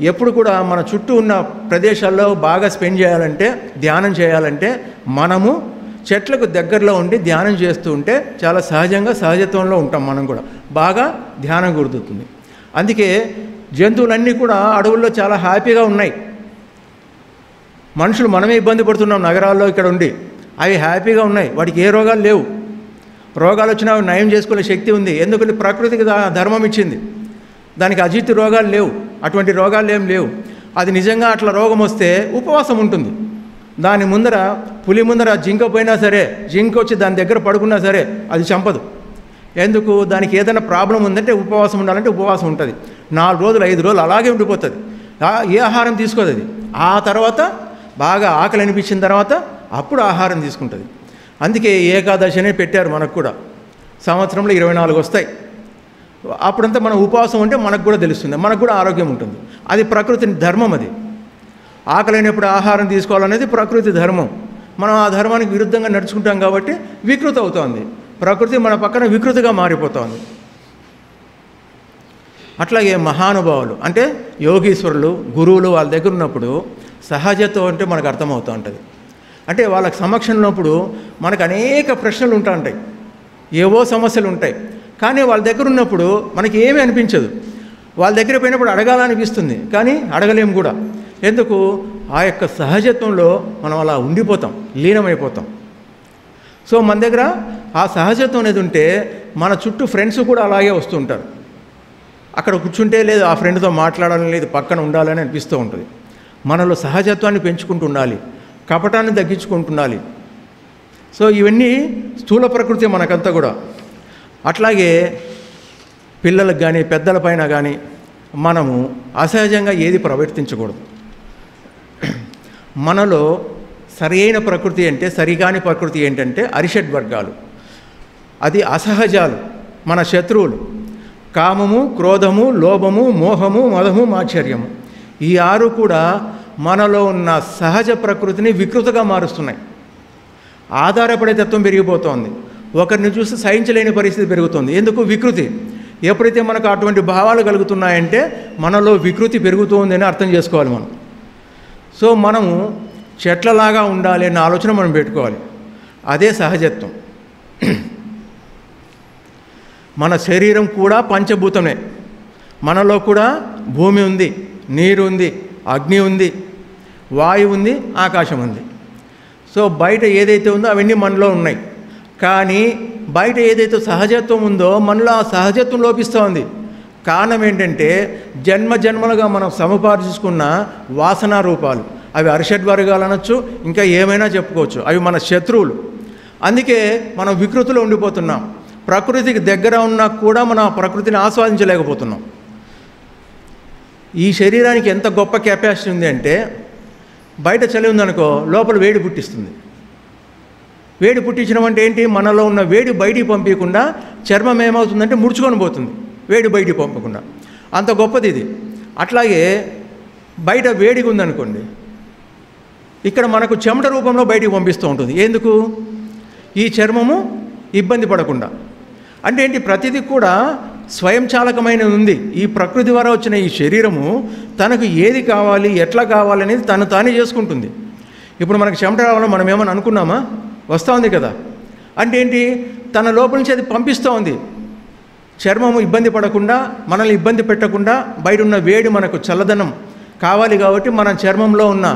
ఎప్పుడు కూడా మన చుట్టూ ఉన్న ప్రదేశాల్లో బాగా స్పెండ్ చేయాలంటే, ధ్యానం చేయాలంటే మనము చెట్లకు దగ్గరలో ఉండి ధ్యానం చేస్తూ ఉంటే చాలా సహజంగా సహజత్వంలో ఉంటాం. మనం కూడా బాగా ధ్యానం కుదురుతుంది. అందుకే జంతువులన్నీ కూడా అడవుల్లో చాలా హ్యాపీగా ఉన్నాయి. మనుషులు మనమే ఇబ్బంది పడుతున్నాం నగరాల్లో ఇక్కడ ఉండి. అవి హ్యాపీగా ఉన్నాయి, వాటికి ఏ రోగాలు లేవు. రోగాలు వచ్చినా అవి నయం చేసుకునే శక్తి ఉంది. ఎందుకంటే ప్రకృతికి ధర్మం ఇచ్చింది, దానికి అజీర్తి రోగాలు లేవు, అటువంటి రోగాలు ఏం లేవు. అది నిజంగా అట్లా రోగం వస్తే ఉపవాసం ఉంటుంది. దాని ముందర పులి ముందర జింక పోయినా సరే, జింక వచ్చి దాని దగ్గర పడుకున్నా సరే అది చంపదు. ఎందుకు? దానికి ఏదైనా ప్రాబ్లం ఉందంటే ఉపవాసం ఉండాలంటే ఉపవాసం ఉంటుంది. 4 రోజులు 5 రోజులు అలాగే ఉండిపోతుంది. ఏ ఆహారం తీసుకోదు అది. ఆ తర్వాత బాగా ఆకలి అనిపించిన తర్వాత అప్పుడు ఆహారం తీసుకుంటుంది. అందుకే ఏకాదశి అనే పెట్టారు మనకు కూడా. సంవత్సరంలో 24 వస్తాయి. అప్పుడంతా మనం ఉపవాసం ఉంటే మనకు కూడా తెలుస్తుంది, మనకు కూడా ఆరోగ్యం ఉంటుంది. అది ప్రకృతి ధర్మం. అది ఆకలైనప్పుడు ఆహారం తీసుకోవాలనేది ప్రకృతి ధర్మం. మనం ఆ ధర్మానికి విరుద్ధంగా నడుచుకుంటాం కాబట్టి వికృతి అవుతోంది. ప్రకృతి మన పక్కన వికృతిగా మారిపోతోంది. అట్లాగే మహానుభావులు అంటే యోగీశ్వరులు, గురువులు వాళ్ళ దగ్గర ఉన్నప్పుడు సహజత్వం అంటే మనకు అర్థమవుతూ ఉంటుంది. అంటే వాళ్ళకి సమక్షంలో ఉన్నప్పుడు మనకు అనేక ప్రశ్నలు ఉంటా ఉంటాయి, ఏవో సమస్యలు ఉంటాయి. కానీ వాళ్ళ దగ్గర ఉన్నప్పుడు మనకి ఏమీ అనిపించదు. వాళ్ళ దగ్గర పోయినప్పుడు అడగాలనిపిస్తుంది, కానీ అడగలేము కూడా. ఎందుకు? ఆ యొక్క సహజత్వంలో మనం అలా ఉండిపోతాం, లీనమైపోతాం. సో మన దగ్గర ఆ సహజత్వం అనేది ఉంటే మన చుట్టూ ఫ్రెండ్స్ కూడా అలాగే వస్తూ ఉంటారు. అక్కడ కూర్చుంటే లేదు ఆ ఫ్రెండ్తో మాట్లాడాలని లేదు, పక్కన ఉండాలని అనిపిస్తూ ఉంటుంది. మనలో సహజత్వాన్ని పెంచుకుంటూ ఉండాలి, కపటాన్ని తగ్గించుకుంటుండాలి. సో ఇవన్నీ స్థూల ప్రకృతి మనకంతా కూడా. అట్లాగే పిల్లలకు కానీ పెద్దలపైన కానీ మనము అసహజంగా ఏది ప్రవర్తించకూడదు. మనలో సరైన ప్రకృతి అంటే, సరిగాని ప్రకృతి ఏంటంటే అరిషడ్ వర్గాలు. అది అసహజాలు, మన శత్రువులు. కామము, క్రోధము, లోభము, మోహము, మదము, మాత్సర్యము. ఈ 6 కూడా మనలో ఉన్న సహజ ప్రకృతిని వికృతగా మారుస్తున్నాయి. ఆధారపడే తత్వం పెరిగిపోతోంది. ఒకరిని చూసి సహించలేని పరిస్థితి పెరుగుతుంది. ఎందుకు? వికృతి. ఎప్పుడైతే మనకు అటువంటి భావాలు కలుగుతున్నాయంటే మనలో వికృతి పెరుగుతుందని అర్థం చేసుకోవాలి మనం. సో మనము చెట్లలాగా ఉండాలి అనే ఆలోచన మనం పెట్టుకోవాలి. అదే సహజత్వం. మన శరీరం కూడా పంచభూతమే. మనలో కూడా భూమి ఉంది, నీరు ఉంది, అగ్ని ఉంది, వాయువు ఉంది, ఆకాశం ఉంది. సో బయట ఏదైతే ఉందో అవన్నీ మనలో ఉన్నాయి. కానీ బయట ఏదైతే సహజత్వం ఉందో మనలో ఆ సహజత్వం లోపిస్తూ ఉంది. కారణం ఏంటంటే జన్మలుగా మనం సముపార్జించుకున్న వాసనా రూపాలు. అవి అరిషడ్ వర్గాలు అనొచ్చు, ఇంకా ఏమైనా చెప్పుకోవచ్చు. అవి మన శత్రువులు. అందుకే మనం వికృతిలో ఉండిపోతున్నాం. ప్రకృతికి దగ్గర ఉన్నా కూడా మనం ఆ ప్రకృతిని ఆస్వాదించలేకపోతున్నాం. ఈ శరీరానికి ఎంత గొప్ప కెపాసిటీ ఉంది అంటే, బయట చలి ఉందనుకో లోపల వేడి పుట్టిస్తుంది. వేడి పుట్టించడం అంటే ఏంటి? మనలో ఉన్న వేడి బయటికి పంపించకుండా చర్మం ఏమవుతుందంటే ముడుచుకొని పోతుంది, వేడి బయటికి పంపకుండా. అంత గొప్పది ఇది. అట్లాగే బయట వేడిగా ఉందనుకోండి, ఇక్కడ మనకు చెమట రూపంలో బయటికి పంపిస్తూ ఉంటుంది. ఎందుకు? ఈ చర్మము ఇబ్బంది పడకుండా. అంటే ఏంటి? ప్రతిదీ కూడా స్వయంచాలకమైనది ఉంది. ఈ ప్రకృతి ద్వారా వచ్చిన ఈ శరీరము తనకు ఏది కావాలి, ఎట్లా కావాలనేది తను తానే చేసుకుంటుంది. ఇప్పుడు మనకు చెమట రావాలని మనం ఏమని అనుకున్నామా? వస్తూ ఉంది కదా. అంటే ఏంటి? తన లోపల నుంచి అది పంపిస్తూ ఉంది. చర్మము ఇబ్బంది పడకుండా, మనల్ని ఇబ్బంది పెట్టకుండా, బయట ఉన్న వేడి మనకు చల్లదనం కావాలి కాబట్టి మన చర్మంలో ఉన్న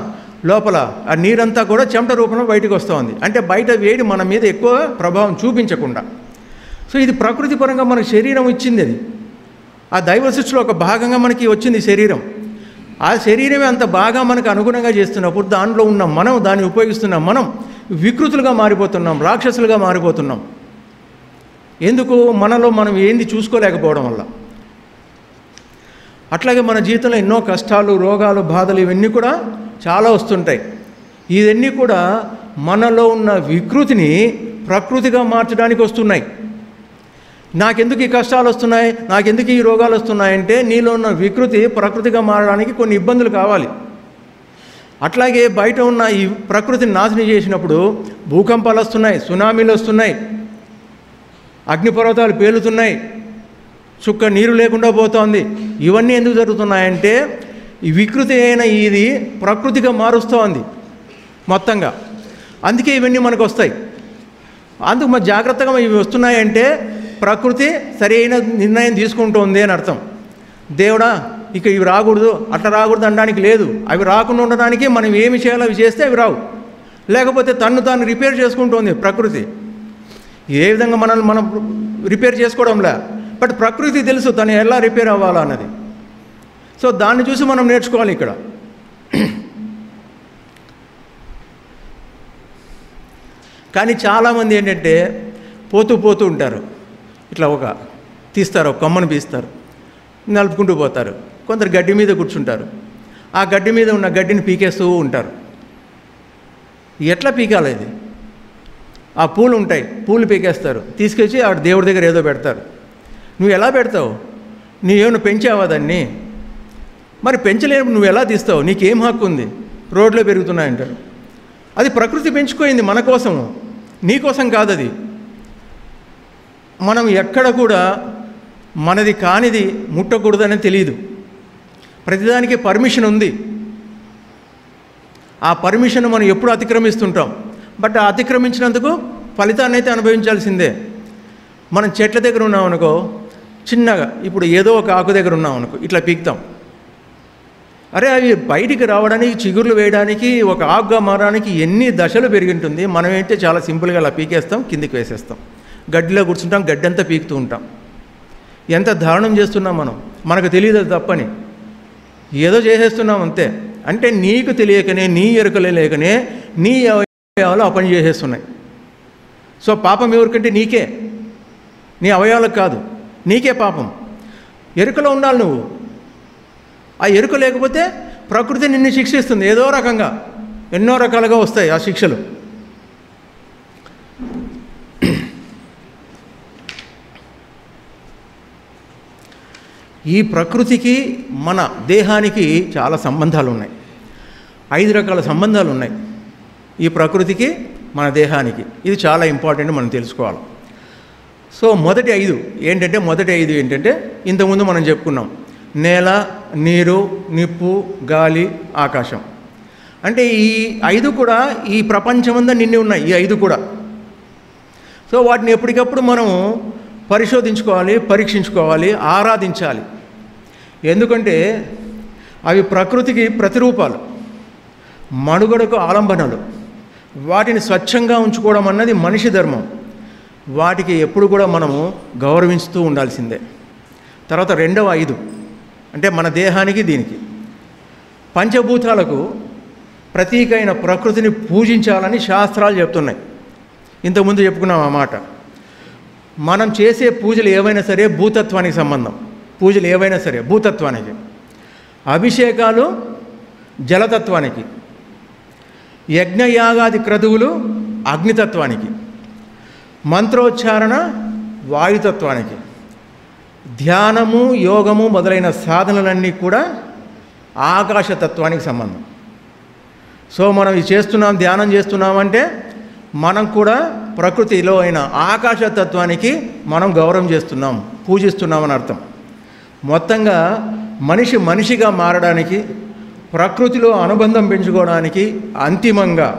లోపల ఆ నీరంతా కూడా చెమట రూపంలో బయటకు వస్తూ ఉంది. అంటే బయట వేడి మన మీద ఎక్కువ ప్రభావం చూపించకుండా. సో ఇది ప్రకృతి పరంగా మనకు శరీరం ఇచ్చింది. అది ఆ దైవ సృష్టిలో ఒక భాగంగా మనకి వచ్చింది శరీరం. ఆ శరీరమే అంత బాగా మనకు అనుగుణంగా చేస్తున్నప్పుడు దాంట్లో ఉన్న మనం, దాన్ని ఉపయోగిస్తున్న మనం వికృతులుగా మారిపోతున్నాం, రాక్షసులుగా మారిపోతున్నాం. ఎందుకు? మనలో మనం ఏంది చూసుకోలేకపోవడం వల్ల. అట్లాగే మన జీవితంలో ఎన్నో కష్టాలు, రోగాలు, బాధలు ఇవన్నీ కూడా చాలా వస్తుంటాయి. ఇవన్నీ కూడా మనలో ఉన్న వికృతిని ప్రకృతిగా మార్చడానికి వస్తున్నాయి. నాకెందుకు ఈ కష్టాలు వస్తున్నాయి, నాకెందుకు ఈ రోగాలు వస్తున్నాయంటే నీలో ఉన్న వికృతి ప్రకృతిగా మారడానికి కొన్ని ఇబ్బందులు కావాలి. అట్లాగే బయట ఉన్న ఈ ప్రకృతిని నాశనం చేసినప్పుడు భూకంపాలు వస్తున్నాయి, సునామీలు వస్తున్నాయి. అగ్నిపర్వతాలు పేలుతున్నాయి, చుక్క నీరు లేకుండా పోతోంది. ఇవన్నీ ఎందుకు జరుగుతున్నాయంటే ఈ వికృతి అయిన ఇది ప్రకృతిగా మారుస్తోంది మొత్తంగా. అందుకే ఇవన్నీ మనకు వస్తాయి. అందుకు మరి జాగ్రత్తగా ఇవి వస్తున్నాయంటే ప్రకృతి సరైన నిర్ణయం తీసుకుంటోంది అని అర్థం. దేవుడా ఇక ఇవి రాకూడదు, అట్లా రాకూడదు అనడానికి లేదు. అవి రాకుండా ఉండడానికి మనం ఏమి చేయాలో అవి చేస్తే అవి రావు. లేకపోతే తను తాను రిపేర్ చేసుకుంటోంది ప్రకృతి. ఏ విధంగా మనల్ని మనం రిపేర్ చేసుకోవడంలే, బట్ ప్రకృతి తెలుసు తను ఎలా రిపేర్ అవ్వాలా అన్నది. సో దాన్ని చూసి మనం నేర్చుకోవాలి ఇక్కడ. కానీ చాలామంది ఏంటంటే పోతూ ఉంటారు, ఇట్లా తీస్తారు, ఒక కొమ్మను పీస్తారు, నలుపుకుంటూ పోతారు. కొందరు గడ్డి మీద కూర్చుంటారు, ఆ గడ్డి మీద ఉన్న గడ్డిని పీకేస్తూ ఉంటారు. ఎట్లా పీకాలి ఇది? ఆ పూలు ఉంటాయి, పూలు పీకేస్తారు, తీసుకొచ్చి ఆ దేవుడి దగ్గర ఏదో పెడతారు. నువ్వు ఎలా పెడతావు? నువ్వేమైనా పెంచావా దాన్ని? మరి పెంచలేనప్పుడు నువ్వు ఎలా తీస్తావు? నీకేం హక్కు ఉంది? రోడ్లో పెరుగుతున్నాయంటారు. అది ప్రకృతి పెంచుకోయింది మన కోసము, నీ కోసం కాదు. అది మనం ఎక్కడ కూడా మనది కానిది ముట్టకూడదని తెలియదు. ప్రతిదానికి పర్మిషన్ ఉంది. ఆ పర్మిషన్ మనం ఎప్పుడు అతిక్రమిస్తుంటాం. బట్ ఆ అతిక్రమించినందుకు ఫలితాన్ని అయితే అనుభవించాల్సిందే. మనం చెట్ల దగ్గర ఉన్నామనుకో, చిన్నగా ఇప్పుడు ఏదో ఒక ఆకు దగ్గర ఉన్నామనుకో, ఇట్లా పీకుతాం. అరే అవి బయటికి రావడానికి, చిగుర్లు వేయడానికి, ఒక ఆకుగా మారడానికి ఎన్ని దశలు పెరిగి ఉంటుంది. మనం ఏంటంటే చాలా సింపుల్గా అలా పీకేస్తాం, కిందికి వేసేస్తాం, గడ్డిలో కూర్చుంటాం, గడ్డి అంతా పీకుతూ ఉంటాం. ఎంత దారుణం చేస్తున్నాం మనం, మనకు తెలియదు అది తప్పని, ఏదో చేసేస్తున్నాం అంతే. అంటే నీకు తెలియకనే, నీ ఎరుకలే లేకనే నీ అవయవాలు ఆ పని చేసేస్తున్నాయి. సో పాపం ఎవరికంటే నీకే, నీ అవయవాలకు కాదు, నీకే పాపం. ఎరుకలో ఉండాలి నువ్వు. ఆ ఎరుక లేకపోతే ప్రకృతి నిన్ను శిక్షిస్తుంది ఏదో రకంగా. ఎన్నో రకాలుగా వస్తాయి ఆ శిక్షలు. ఈ ప్రకృతికి మన దేహానికి చాలా సంబంధాలు ఉన్నాయి. 5 రకాల సంబంధాలు ఉన్నాయి ఈ ప్రకృతికి మన దేహానికి. ఇది చాలా ఇంపార్టెంట్, మనం తెలుసుకోవాలి. సో మొదటి 5 ఏంటంటే ఇంతకుముందు మనం చెప్పుకున్నాం, నేల, నీరు, నిప్పు, గాలి, ఆకాశం. అంటే ఈ 5 కూడా ఈ ప్రపంచమంతా నిండి ఉన్నాయి, ఈ 5 కూడా. సో వాటిని ఎప్పటికప్పుడు మనం పరిశోధించుకోవాలి, పరీక్షించుకోవాలి, ఆరాధించాలి. ఎందుకంటే అవి ప్రకృతికి ప్రతిరూపాలు, మనుగడకు ఆలంబనలు. వాటిని స్వచ్ఛంగా ఉంచుకోవడం అన్నది మనిషి ధర్మం. వాటికి ఎప్పుడు కూడా మనము గౌరవిస్తూ ఉండాల్సిందే. తర్వాత రెండవ 5 అంటే మన దేహానికి, దీనికి పంచభూతాలకు ప్రతీకైన ప్రకృతిని పూజించాలని శాస్త్రాలు చెప్తున్నాయి. ఇంతకుముందు చెప్పుకున్నాం ఆ మాట. మనం చేసే పూజలు ఏవైనా సరే భూతత్వానికి సంబంధం. పూజలు ఏవైనా సరే భూతత్వానికి, అభిషేకాలు జలతత్వానికి, యజ్ఞయాగాది క్రతువులు అగ్నితత్వానికి, మంత్రోచ్చారణ వాయుతత్వానికి, ధ్యానము, యోగము మొదలైన సాధనలన్నీ కూడా ఆకాశతత్వానికి సంబంధం. సో మనం ఇది చేస్తున్నాం, ధ్యానం చేస్తున్నామంటే మనం కూడా ప్రకృతిలో అయిన ఆకాశతత్వానికి మనం గౌరవం చేస్తున్నాం, పూజిస్తున్నామని అర్థం. మొత్తంగా మనిషి మనిషిగా మారడానికి, ప్రకృతిలో అనుబంధం పెంచుకోవడానికి, అంతిమంగా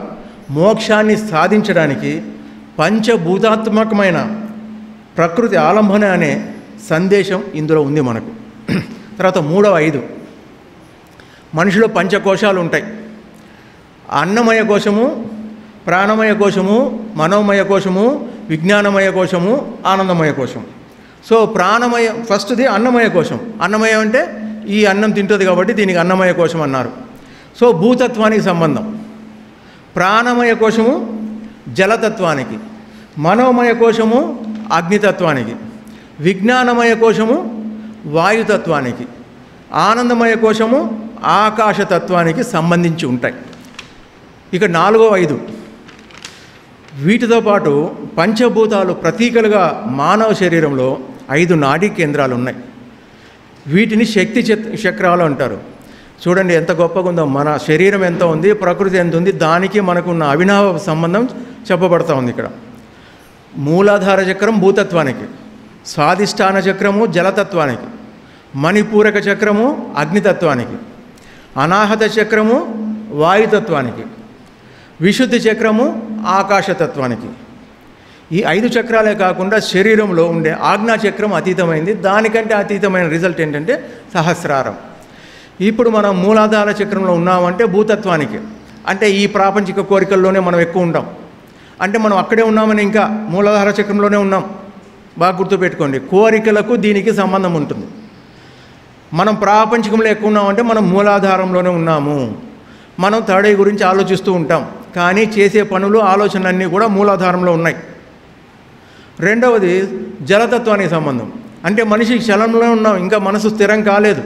మోక్షాన్ని సాధించడానికి పంచభూతాత్మకమైన ప్రకృతి ఆలంబన అనే సందేశం ఇందులో ఉంది మనకు. తర్వాత మూడవ 5, మనిషిలో పంచకోశాలు ఉంటాయి. అన్నమయ కోశము, ప్రాణమయ కోశము, మనోమయ కోశము, విజ్ఞానమయ కోశము, ఆనందమయ కోశం. సో ప్రాణమయ ఫస్ట్ది అన్నమయ కోశం. అన్నమయం అంటే ఈ అన్నం తింటుంది కాబట్టి దీనికి అన్నమయ కోశం అన్నారు. సో భూతత్వానికి సంబంధం. ప్రాణమయ కోశము జలతత్వానికి, మనోమయ కోశము అగ్నితత్వానికి, విజ్ఞానమయ కోశము వాయుతత్వానికి, ఆనందమయ కోశము ఆకాశతత్వానికి సంబంధించి ఉంటాయి. ఇక 4వ 5, వీటితో పాటు పంచభూతాలు ప్రతీకలుగా మానవ శరీరంలో 5 నాడీ కేంద్రాలు ఉన్నాయి. వీటిని శక్తి చక్రాలు అంటారు. చూడండి ఎంత గొప్పగా ఉందో. మన శరీరం ఎంత ఉంది, ప్రకృతి ఎంత ఉంది, దానికి మనకున్న అవినాభావ సంబంధం చెప్పబడతా ఉంది ఇక్కడ. మూలాధార చక్రం భూతత్వానికి, స్వాధిష్టాన చక్రము జలతత్వానికి, మణిపూరక చక్రము అగ్నితత్వానికి, అనాహత చక్రము వాయుతత్వానికి, విశుద్ధి చక్రము ఆకాశతత్వానికి. ఈ 5 చక్రాలే కాకుండా శరీరంలో ఉండే ఆజ్ఞా చక్రం అతీతమైంది. దానికంటే అతీతమైన రిజల్ట్ ఏంటంటే సహస్రారం. ఇప్పుడు మనం మూలాధార చక్రంలో ఉన్నామంటే భూతత్వానికి, అంటే ఈ ప్రాపంచిక కోరికల్లోనే మనం ఎక్కువ ఉంటాం. అంటే మనం అక్కడే ఉన్నామని ఇంకా మూలాధార చక్రంలోనే ఉన్నాం. బాగా గుర్తుపెట్టుకోండి, కోరికలకు దీనికి సంబంధం ఉంటుంది. మనం ప్రాపంచికంలో ఎక్కువ ఉన్నామంటే మనం మూలాధారంలోనే ఉన్నాము. మనం థర్డ్ ఐ గురించి ఆలోచిస్తూ ఉంటాం, కానీ చేసే పనులు ఆలోచనలన్నీ కూడా మూలాధారంలో ఉన్నాయి. రెండవది జలతత్వానికి సంబంధం, అంటే మనిషి చలంలో ఉన్నాం, ఇంకా మనసు స్థిరం కాలేదు,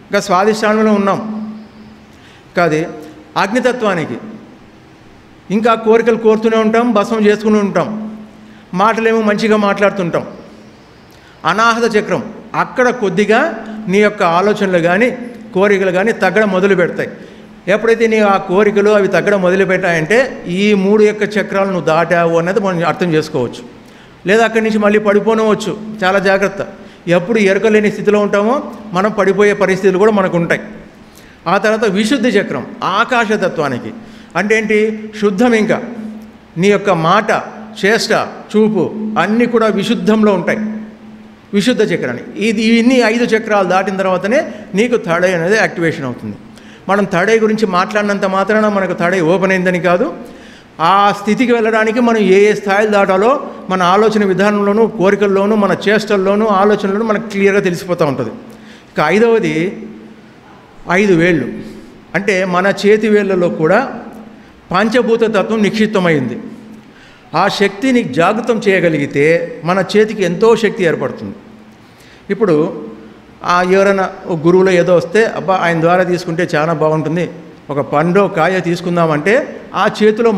ఇంకా స్వాధిష్టానంలో ఉన్నాం. కాదు అగ్నితత్వానికి, ఇంకా కోరికలు కోరుతూనే ఉంటాం, భస్మం చేసుకుని ఉంటాం, మాటలేమో మంచిగా మాట్లాడుతుంటాం. అనాహత చక్రం, అక్కడ కొద్దిగా నీ యొక్క ఆలోచనలు కానీ కోరికలు కానీ తగ్గడం మొదలు పెడతాయి. ఎప్పుడైతే నీ ఆ కోరికలు అవి తగ్గడం మొదలుపెట్టాయంటే ఈ 3 యొక్క చక్రాలు నువ్వు దాటావు అనేది మనం అర్థం చేసుకోవచ్చు. లేదా అక్కడి నుంచి మళ్ళీ పడిపోనవచ్చు. చాలా జాగ్రత్త. ఎప్పుడు ఎరకలేని స్థితిలో ఉంటామో మనం పడిపోయే పరిస్థితులు కూడా మనకు ఉంటాయి. ఆ తర్వాత విశుద్ధి చక్రం ఆకాశతత్వానికి, అంటే ఏంటి, శుద్ధం. ఇంకా నీ యొక్క మాట, చేష్ట, చూపు అన్నీ కూడా విశుద్ధంలో ఉంటాయి విశుద్ధ చక్రాన్ని. ఇన్ని 5 చక్రాలు దాటిన తర్వాతనే నీకు థర్డ్ ఐ అనేది యాక్టివేషన్ అవుతుంది. మనం థర్డ్ ఐ గురించి మాట్లాడినంత మాత్రాన మనకు థర్డ్ ఐ ఓపెన్ అయిందని కాదు. ఆ స్థితికి వెళ్ళడానికి మనం ఏ స్థాయిలు దాటాలో మన ఆలోచన విధానంలోనూ, కోరికల్లోనూ, మన చేష్టల్లోనూ, ఆలోచనలోనూ మనకు క్లియర్గా తెలిసిపోతూ ఉంటుంది. ఇక 5వది 5 వేళ్ళు, అంటే మన చేతి వేళ్ళలో కూడా పంచభూత తత్వం నిక్షిప్తమైంది. ఆ శక్తిని జాగృతం చేయగలిగితే మన చేతికి ఎంతో శక్తి ఏర్పడుతుంది. ఇప్పుడు ఎవరైనా గురువులో ఏదో వస్తే అబ్బా ఆయన ద్వారా తీసుకుంటే చాలా బాగుంటుంది, ఒక పండో కాయ తీసుకుందామంటే ఆ చేతిలో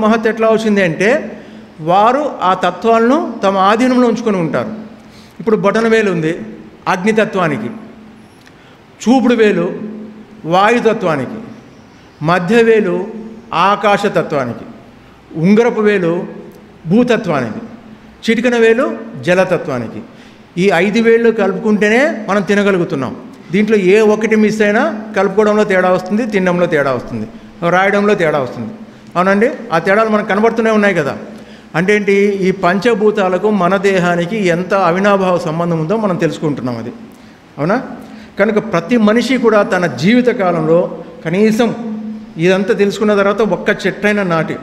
మహత్తు ఎట్లా వచ్చింది అంటే వారు ఆ తత్వాలను తమ ఆధీనంలో ఉంచుకొని ఉంటారు. ఇప్పుడు బొటన వేలు ఉంది అగ్నితత్వానికి, చూపుడు వేలు వాయుతత్వానికి, మధ్య వేలు ఆకాశతత్వానికి, ఉంగరపు వేలు భూతత్వానికి, చిటికన వేలు జలతత్వానికి. ఈ 5 వేళ్ళు కలుపుకుంటేనే మనం తినగలుగుతున్నాం. దీంట్లో ఏ ఒక్కటి మిస్ అయినా కలుపుకోవడంలో తేడా వస్తుంది, తినడంలో తేడా వస్తుంది, రాయడంలో తేడా వస్తుంది. అవునండి, ఆ తేడాలు మనకు కనబడుతూనే ఉన్నాయి కదా. అంటే ఏంటి, ఈ పంచభూతాలకు మన దేహానికి ఎంత అవినాభావ సంబంధం ఉందో మనం తెలుసుకుంటున్నాం. అది అవునా? కనుక ప్రతి మనిషి కూడా తన జీవిత కాలంలో కనీసం ఇదంతా తెలుసుకున్న తర్వాత ఒక్క చెట్టైన నాటి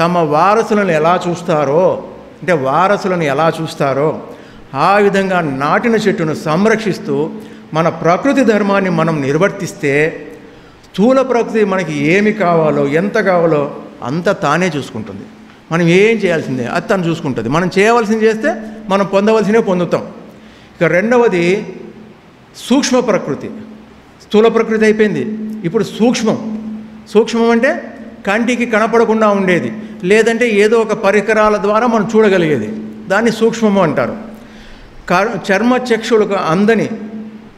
తమ వారసులను ఎలా చూస్తారో ఆ విధంగా నాటిన చెట్టును సంరక్షిస్తూ మన ప్రకృతి ధర్మాన్ని మనం నిర్వర్తిస్తే స్థూల ప్రకృతి మనకి ఏమి కావాలో, ఎంత కావాలో అంత తానే చూసుకుంటుంది. మనం ఏం చేయాల్సిందే అది తను చూసుకుంటుంది. మనం చేయవలసింది చేస్తే మనం పొందవలసినవి పొందుతాం. ఇక రెండవది సూక్ష్మ ప్రకృతి. స్థూల ప్రకృతి అయిపోయింది, ఇప్పుడు సూక్ష్మం అంటే కంటికి కనపడకుండా ఉండేది, లేదంటే ఏదో ఒక పరికరాల ద్వారా మనం చూడగలిగేది, దాన్ని సూక్ష్మము అంటారు. చర్మ చక్షులకు అందని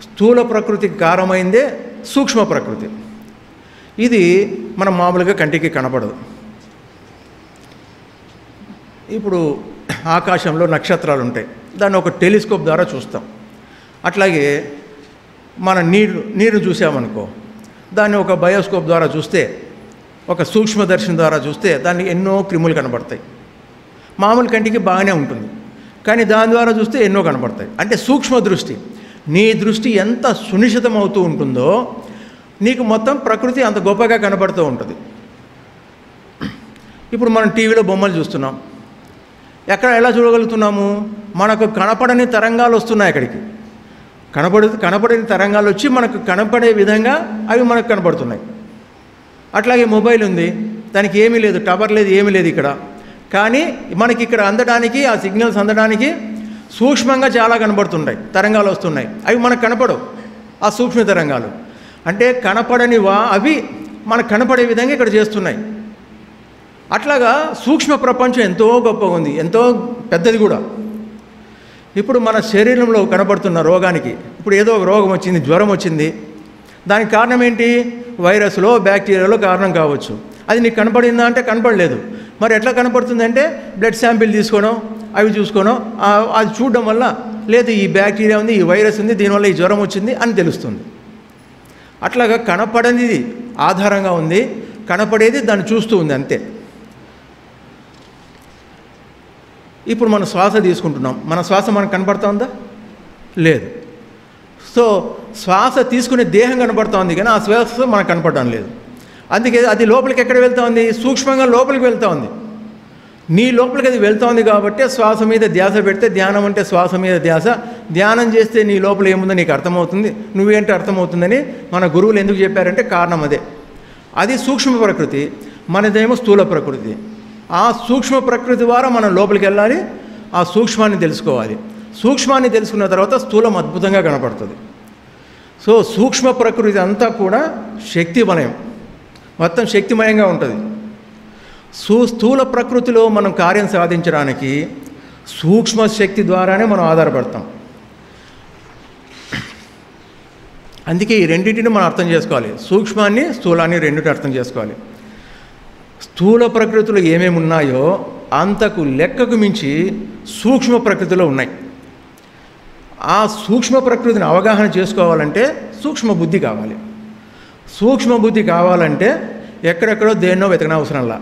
స్థూల ప్రకృతికి కారమైందే సూక్ష్మ ప్రకృతి. ఇది మనం మామూలుగా కంటికి కనపడదు. ఇప్పుడు ఆకాశంలో నక్షత్రాలు ఉంటాయి, దాన్ని ఒక టెలిస్కోప్ ద్వారా చూస్తాం. అట్లాగే మన నీరు చూసామనుకో, దాన్ని ఒక బయోస్కోప్ ద్వారా చూస్తే, ఒక సూక్ష్మదర్శనం ద్వారా చూస్తే దాన్ని ఎన్నో క్రిములు కనబడతాయి. మామూలు కంటికి బాగానే ఉంటుంది, కానీ దాని ద్వారా చూస్తే ఎన్నో కనబడతాయి. అంటే సూక్ష్మ దృష్టి. నీ దృష్టి ఎంత సునిశ్చితమవుతూ ఉంటుందో నీకు మొత్తం ప్రకృతి అంత గొప్పగా కనబడుతూ ఉంటుంది. ఇప్పుడు మనం టీవీలో బొమ్మలు చూస్తున్నాం, ఎలా చూడగలుగుతున్నాము? మనకు కనపడని తరంగాలు వస్తున్నాయి. అక్కడికి కనపడని తరంగాలు వచ్చి మనకు కనపడే విధంగా అవి మనకు కనపడుతున్నాయి. అట్లాగే మొబైల్ ఉంది, దానికి ఏమీ లేదు, టవర్ లేదు, ఏమీ లేదు ఇక్కడ. కానీ మనకి ఇక్కడ అందడానికి, ఆ సిగ్నల్స్ అందడానికి సూక్ష్మంగా చాలా కనబడుతున్నాయి, తరంగాలు వస్తున్నాయి. అవి మనకు కనపడవు, ఆ సూక్ష్మ తరంగాలు. అంటే కనపడనివా అవి మనకు కనపడే విధంగా ఇక్కడ చేస్తున్నాయి. అట్లాగా సూక్ష్మ ప్రపంచం ఎంతో గొప్పగా ఉంది, ఎంతో పెద్దది కూడా. ఇప్పుడు మన శరీరంలో కనపడుతున్న రోగానికి, ఇప్పుడు ఏదో ఒక రోగం వచ్చింది, జ్వరం వచ్చింది, దానికి కారణం ఏంటి? వైరస్లో, బ్యాక్టీరియాలో కారణం కావచ్చు. అది నీకు కనపడిందా అంటే కనపడలేదు. మరి ఎట్లా కనపడుతుందంటే బ్లడ్ శాంపిల్ తీసుకోనో అవి చూసుకోనో అది చూడడం వల్ల లేదు ఈ బ్యాక్టీరియా ఉంది, ఈ వైరస్ ఉంది, దీనివల్ల ఈ జ్వరం వచ్చింది అని తెలుస్తుంది. అట్లాగా కనపడనిది ఆధారంగా ఉంది, కనపడేది దాన్ని చూస్తూ ఉంది అంతే. ఇప్పుడు మనం శ్వాస తీసుకుంటున్నాం, మన శ్వాస మనకు కనపడుతూ ఉందా? లేదు. సో శ్వాస తీసుకునే దేహం కనపడుతూ ఉంది కానీ ఆ శ్వాస మనకు కనపడడం లేదు. అందుకే అది లోపలికి ఎక్కడ వెళ్తూ ఉంది? సూక్ష్మంగా లోపలికి వెళ్తూ ఉంది. నీ లోపలికి అది వెళ్తూ ఉంది కాబట్టి శ్వాస మీద ధ్యాస పెడితే, ధ్యానం అంటే శ్వాస మీద ధ్యాస, ధ్యానం చేస్తే నీ లోపల ఏముందో నీకు అర్థమవుతుంది, నువ్వేంటో అర్థమవుతుందని మన గురువులు ఎందుకు చెప్పారంటే కారణం అదే. అది సూక్ష్మ ప్రకృతి, మనదేమో స్థూల ప్రకృతి. ఆ సూక్ష్మ ప్రకృతి ద్వారా మనం లోపలికి వెళ్ళాలి, ఆ సూక్ష్మాన్ని తెలుసుకోవాలి. సూక్ష్మాన్ని తెలుసుకున్న తర్వాత స్థూలం అద్భుతంగా కనపడుతుంది. సో సూక్ష్మ ప్రకృతి అంతా కూడా శక్తిమయం, మొత్తం శక్తిమయంగా ఉంటుంది. స్థూల ప్రకృతిలో మనం కార్యం సాధించడానికి సూక్ష్మ శక్తి ద్వారానే మనం ఆధారపడతాం. అందుకే ఈ రెండింటిని మనం అర్థం చేసుకోవాలి, సూక్ష్మాన్ని స్థూలాన్ని రెండింటిని అర్థం చేసుకోవాలి. స్థూల ప్రకృతిలో ఏమేమి ఉన్నాయో అంతకు లెక్కకు మించి సూక్ష్మ ప్రకృతిలో ఉన్నాయి. ఆ సూక్ష్మ ప్రకృతిని అవగాహన చేసుకోవాలంటే సూక్ష్మ బుద్ధి కావాలి. సూక్ష్మ బుద్ధి కావాలంటే ఎక్కడెక్కడో దేన్నో వెతకన అవసరంలా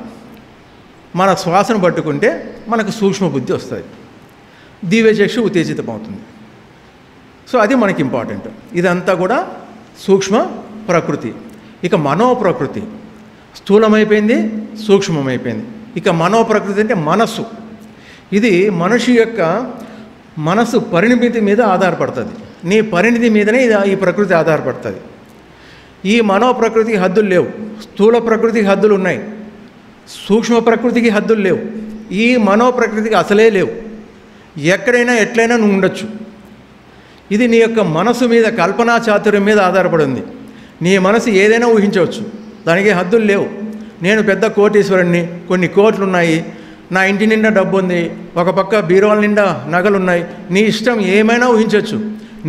మన శ్వాసను పట్టుకుంటే మనకు సూక్ష్మ బుద్ధి వస్తుంది, దివ్యచక్షు ఉత్తేజితమవుతుంది. సో అది మనకి ఇంపార్టెంట్. ఇదంతా కూడా సూక్ష్మ ప్రకృతి. ఇక మనో ప్రకృతి స్థూలమైపోయింది, సూక్ష్మమైపోయింది. ఇక మనో ప్రకృతి అంటే మనస్సు. ఇది మనిషి యొక్క మనసు పరిణితి మీద ఆధారపడుతుంది. నీ పరిణితి మీదనే ఈ ప్రకృతి ఆధారపడుతుంది. ఈ మనో ప్రకృతికి హద్దులు లేవు, స్థూల ప్రకృతికి హద్దులు ఉన్నాయి, సూక్ష్మ ప్రకృతికి హద్దులు లేవు, ఈ మనో ప్రకృతికి అసలే లేవు. ఎక్కడైనా ఎట్లయినా నువ్వు ఉండొచ్చు. ఇది నీ యొక్క మనసు మీద, కల్పనా చాతుర్యం మీద ఆధారపడి ఉంది. నీ మనసు ఏదైనా ఊహించవచ్చు, దానికి హద్దులు లేవు. నేను పెద్ద కోటీశ్వరుణ్ణి, కొన్ని కోట్లు ఉన్నాయి, నా ఇంటి నిండా డబ్బు ఉంది, ఒక పక్క బీరువాల నిండా నగలున్నాయి, నీ ఇష్టం ఏమైనా ఊహించవచ్చు.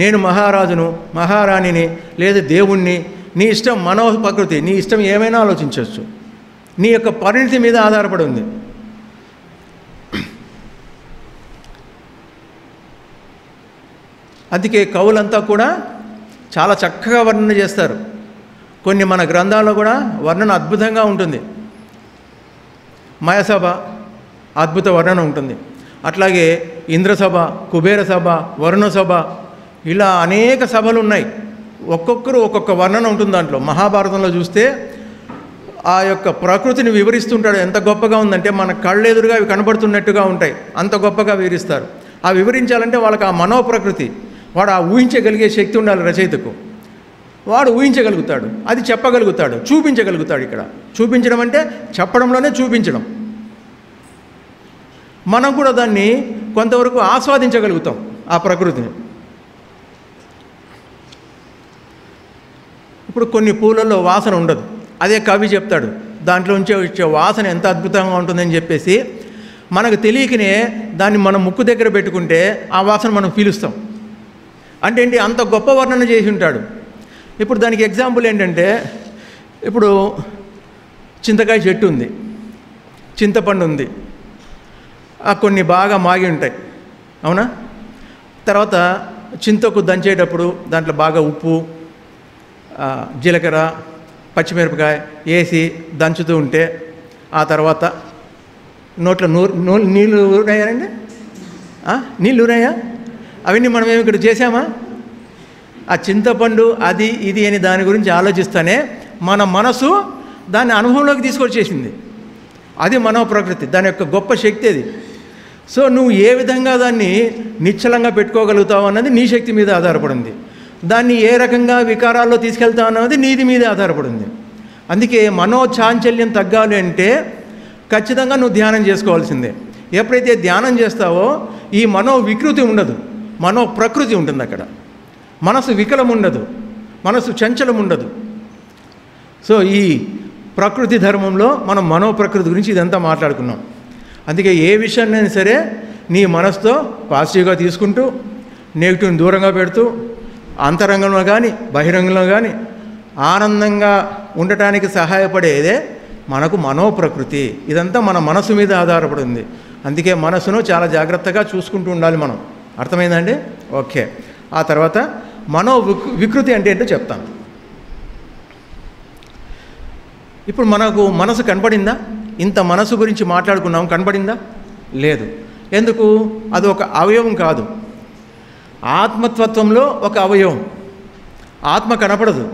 నేను మహారాజును, మహారాణిని, లేదా దేవుణ్ణి, నీ ఇష్టం. మనో ప్రకృతి నీ ఇష్టం ఏమైనా ఆలోచించవచ్చు, నీ యొక్క పరిణితి మీద ఆధారపడి ఉంది. అందుకే కవులంతా కూడా చాలా చక్కగా వర్ణన చేస్తారు. కొన్ని మన గ్రంథాల్లో కూడా వర్ణన అద్భుతంగా ఉంటుంది. మయసభ అద్భుత వర్ణన ఉంటుంది. అట్లాగే ఇంద్రసభ, కుబేర సభ, వరుణ సభ, ఇలా అనేక సభలు ఉన్నాయి. ఒక్కొక్కరు ఒక్కొక్క వర్ణన ఉంటుంది దాంట్లో. మహాభారతంలో చూస్తే ఆ యొక్క ప్రకృతిని వివరిస్తుంటాడు. ఎంత గొప్పగా ఉందంటే మన కళ్ళెదురుగా అవి కనబడుతున్నట్టుగా ఉంటాయి, అంత గొప్పగా వివరిస్తారు. ఆ వివరించాలంటే వాళ్ళకి ఆ మనో ప్రకృతి, వాడు ఆ ఊహించగలిగే శక్తి ఉండాలి రచయితకు. వాడు ఊహించగలుగుతాడు, అది చెప్పగలుగుతాడు, చూపించగలుగుతాడు. ఇక్కడ చూపించడం అంటే చెప్పడంలోనే చూపించడం. మనం కూడా దాన్ని కొంతవరకు ఆస్వాదించగలుగుతాం ఆ ప్రకృతిని. ఇప్పుడు కొన్ని పూలల్లో వాసన ఉండదు, అదే కవి చెప్తాడు, దాంట్లో నుంచి వచ్చే వాసన ఎంత అద్భుతంగా ఉంటుందని చెప్పేసి మనకు తెలియకనే దాన్ని మనం ముక్కు దగ్గర పెట్టుకుంటే ఆ వాసన మనం పీలుస్తాం. అంటే ఏంటి, అంత గొప్ప వర్ణన చేసి ఉంటాడు. ఇప్పుడు దానికి ఎగ్జాంపుల్ ఏంటంటే, ఇప్పుడు చింతకాయ చెట్టు ఉంది, చింతపండు ఉంది, కొన్ని బాగా మాగి ఉంటాయి, అవునా? తర్వాత చింతకు దంచేటప్పుడు దాంట్లో బాగా ఉప్పు, జీలకర్ర, పచ్చిమిరపకాయ వేసి దంచుతూ ఉంటే ఆ తర్వాత నోట్లో నీళ్ళు ఊరాయండి, నీళ్ళు ఊరాయా? అవన్నీ మనం ఏమి ఇక్కడ చేసామా? ఆ చింతపండు అది ఇది అని దాని గురించి ఆలోచిస్తానే మన మనసు దాన్ని అనుభవంలోకి తీసుకొచ్చేసింది. అది మనో ప్రకృతి, దాని యొక్క గొప్ప శక్తి అది. సో నువ్వు ఏ విధంగా దాన్ని నిశ్చలంగా పెట్టుకోగలుగుతావు అన్నది నీ శక్తి మీద ఆధారపడింది. దాన్ని ఏ రకంగా వికారాల్లో తీసుకెళ్తావు అన్నది నీది మీద ఆధారపడింది. అందుకే మనోచాంచల్యం తగ్గాలి అంటే ఖచ్చితంగా నువ్వు ధ్యానం చేసుకోవాల్సిందే. ఎప్పుడైతే ధ్యానం చేస్తావో ఈ మనో వికృతి ఉండదు, మనో ప్రకృతి ఉంటుంది. అక్కడ మనసు వికలం ఉండదు, మనసు చంచలం ఉండదు. సో ఈ ప్రకృతి ధర్మంలో మనం మనో ప్రకృతి గురించి ఇదంతా మాట్లాడుకున్నాం. అందుకే ఏ విషయాన్నైనా సరే నీ మనసుతో పాజిటివ్గా తీసుకుంటూ నెగిటివ్ని దూరంగా పెడుతూ అంతరంగంలో కానీ బహిరంగంలో కానీ ఆనందంగా ఉండటానికి సహాయపడేదే మనకు మనోప్రకృతి. ఇదంతా మన మనసు మీద ఆధారపడి ఉంది. అందుకే మనసును చాలా జాగ్రత్తగా చూసుకుంటూ ఉండాలి మనం. అర్థమైందండి? ఓకే. ఆ తర్వాత వికృతి అంటే ఏంటో చెప్తాను. ఇప్పుడు మనకు మనసు కనపడిందా? ఇంత మనసు గురించి మాట్లాడుకున్నాం, కనపడిందా? లేదు. ఎందుకు? అది ఒక అవయవం కాదు, ఆత్మతత్వంలో ఒక అవయవం. ఆత్మ కనపడదు,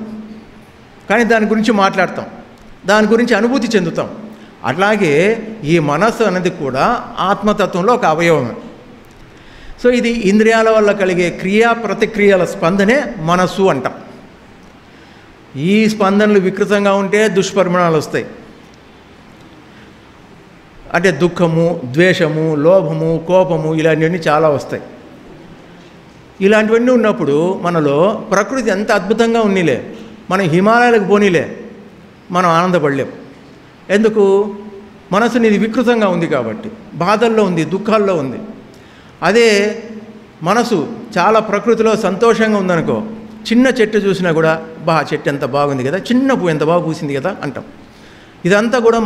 కానీ దాని గురించి మాట్లాడతాం, దాని గురించి అనుభూతి చెందుతాం. అట్లాగే ఈ మనస్సు అనేది కూడా ఆత్మతత్వంలో ఒక అవయవమే. సో ఇది ఇంద్రియాల వల్ల కలిగే క్రియా ప్రతిక్రియల స్పందనే మనస్సు అంటాం. ఈ స్పందనలు వికృతంగా ఉంటే దుష్పరిమాణాలు వస్తాయి. అంటే దుఃఖము, ద్వేషము, లోభము, కోపము ఇలాంటివన్నీ చాలా వస్తాయి. ఇలాంటివన్నీ ఉన్నప్పుడు మనలో ప్రకృతి ఎంత అద్భుతంగా ఉన్నిలే, మనం హిమాలయాలకు పోనీలే, మనం ఆనందపడలేం. ఎందుకు? మనసు నీది వికృతంగా ఉంది కాబట్టి, బాధల్లో ఉంది, దుఃఖాల్లో ఉంది. అదే మనసు చాలా ప్రకృతిలో సంతోషంగా ఉందనుకో, చిన్న చెట్టు చూసినా కూడా చెట్టు ఎంత బాగుంది కదా, చిన్న పువ్వు ఎంత బాగా పూసింది కదా అంటాం. ఇదంతా కూడా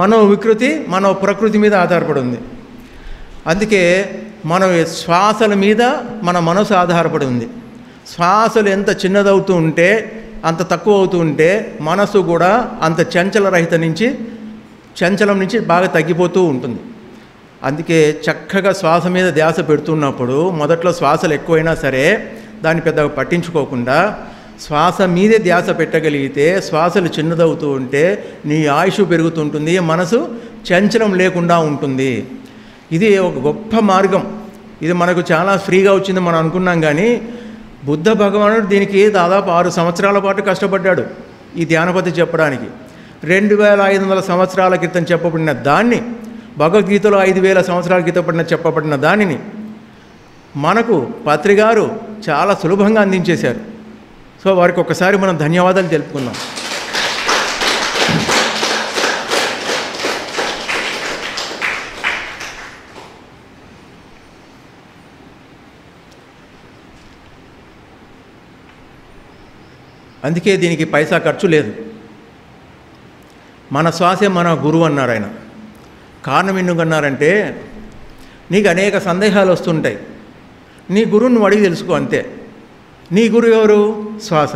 మనో వికృతి, మనో ప్రకృతి మీద ఆధారపడి ఉంది. అందుకే మన శ్వాసల మీద మన మనసు ఆధారపడి ఉంది. శ్వాసలు ఎంత చిన్నదవుతూ ఉంటే, అంత తక్కువ అవుతూ ఉంటే మనసు కూడా అంత చంచలం నుంచి బాగా తగ్గిపోతూ ఉంటుంది. అందుకే చక్కగా శ్వాస మీద ధ్యాస పెడుతున్నప్పుడు మొదట్లో శ్వాసలు ఎక్కువైనా సరే దాన్ని పెద్దగా పట్టించుకోకుండా శ్వాస మీదే ధ్యాస పెట్టగలిగితే, శ్వాసలు చిన్నదవుతూ ఉంటే నీ ఆయుష్ పెరుగుతుంటుంది, మనసు చంచలం లేకుండా ఉంటుంది. ఇది ఒక గొప్ప మార్గం. ఇది మనకు చాలా ఫ్రీగా వచ్చింది మనం అనుకున్నాం. కానీ బుద్ధ భగవానుడు దీనికి దాదాపు 6 సంవత్సరాల పాటు కష్టపడ్డాడు ఈ ధ్యాన పద్ధతి చెప్పడానికి. 2500 సంవత్సరాల క్రితం చెప్పబడిన దాన్ని, భగవద్గీతలో 5000 సంవత్సరాల క్రితం చెప్పబడిన దానిని మనకు పత్రిగారు చాలా సులభంగా అందించేశారు. సో వారికి ఒక్కసారి మనం ధన్యవాదాలు తెలుపుకుందాం. అందుకే దీనికి పైసా ఖర్చు లేదు. మన శ్వాసే మన గురువు అన్నారు ఆయన. కారణం ఎందుకన్నారంటే, నీకు అనేక సందేహాలు వస్తుంటాయి, నీ గురువుని నువ్వు అడిగి తెలుసుకో అంతే. నీ గురువు ఎవరు? శ్వాస.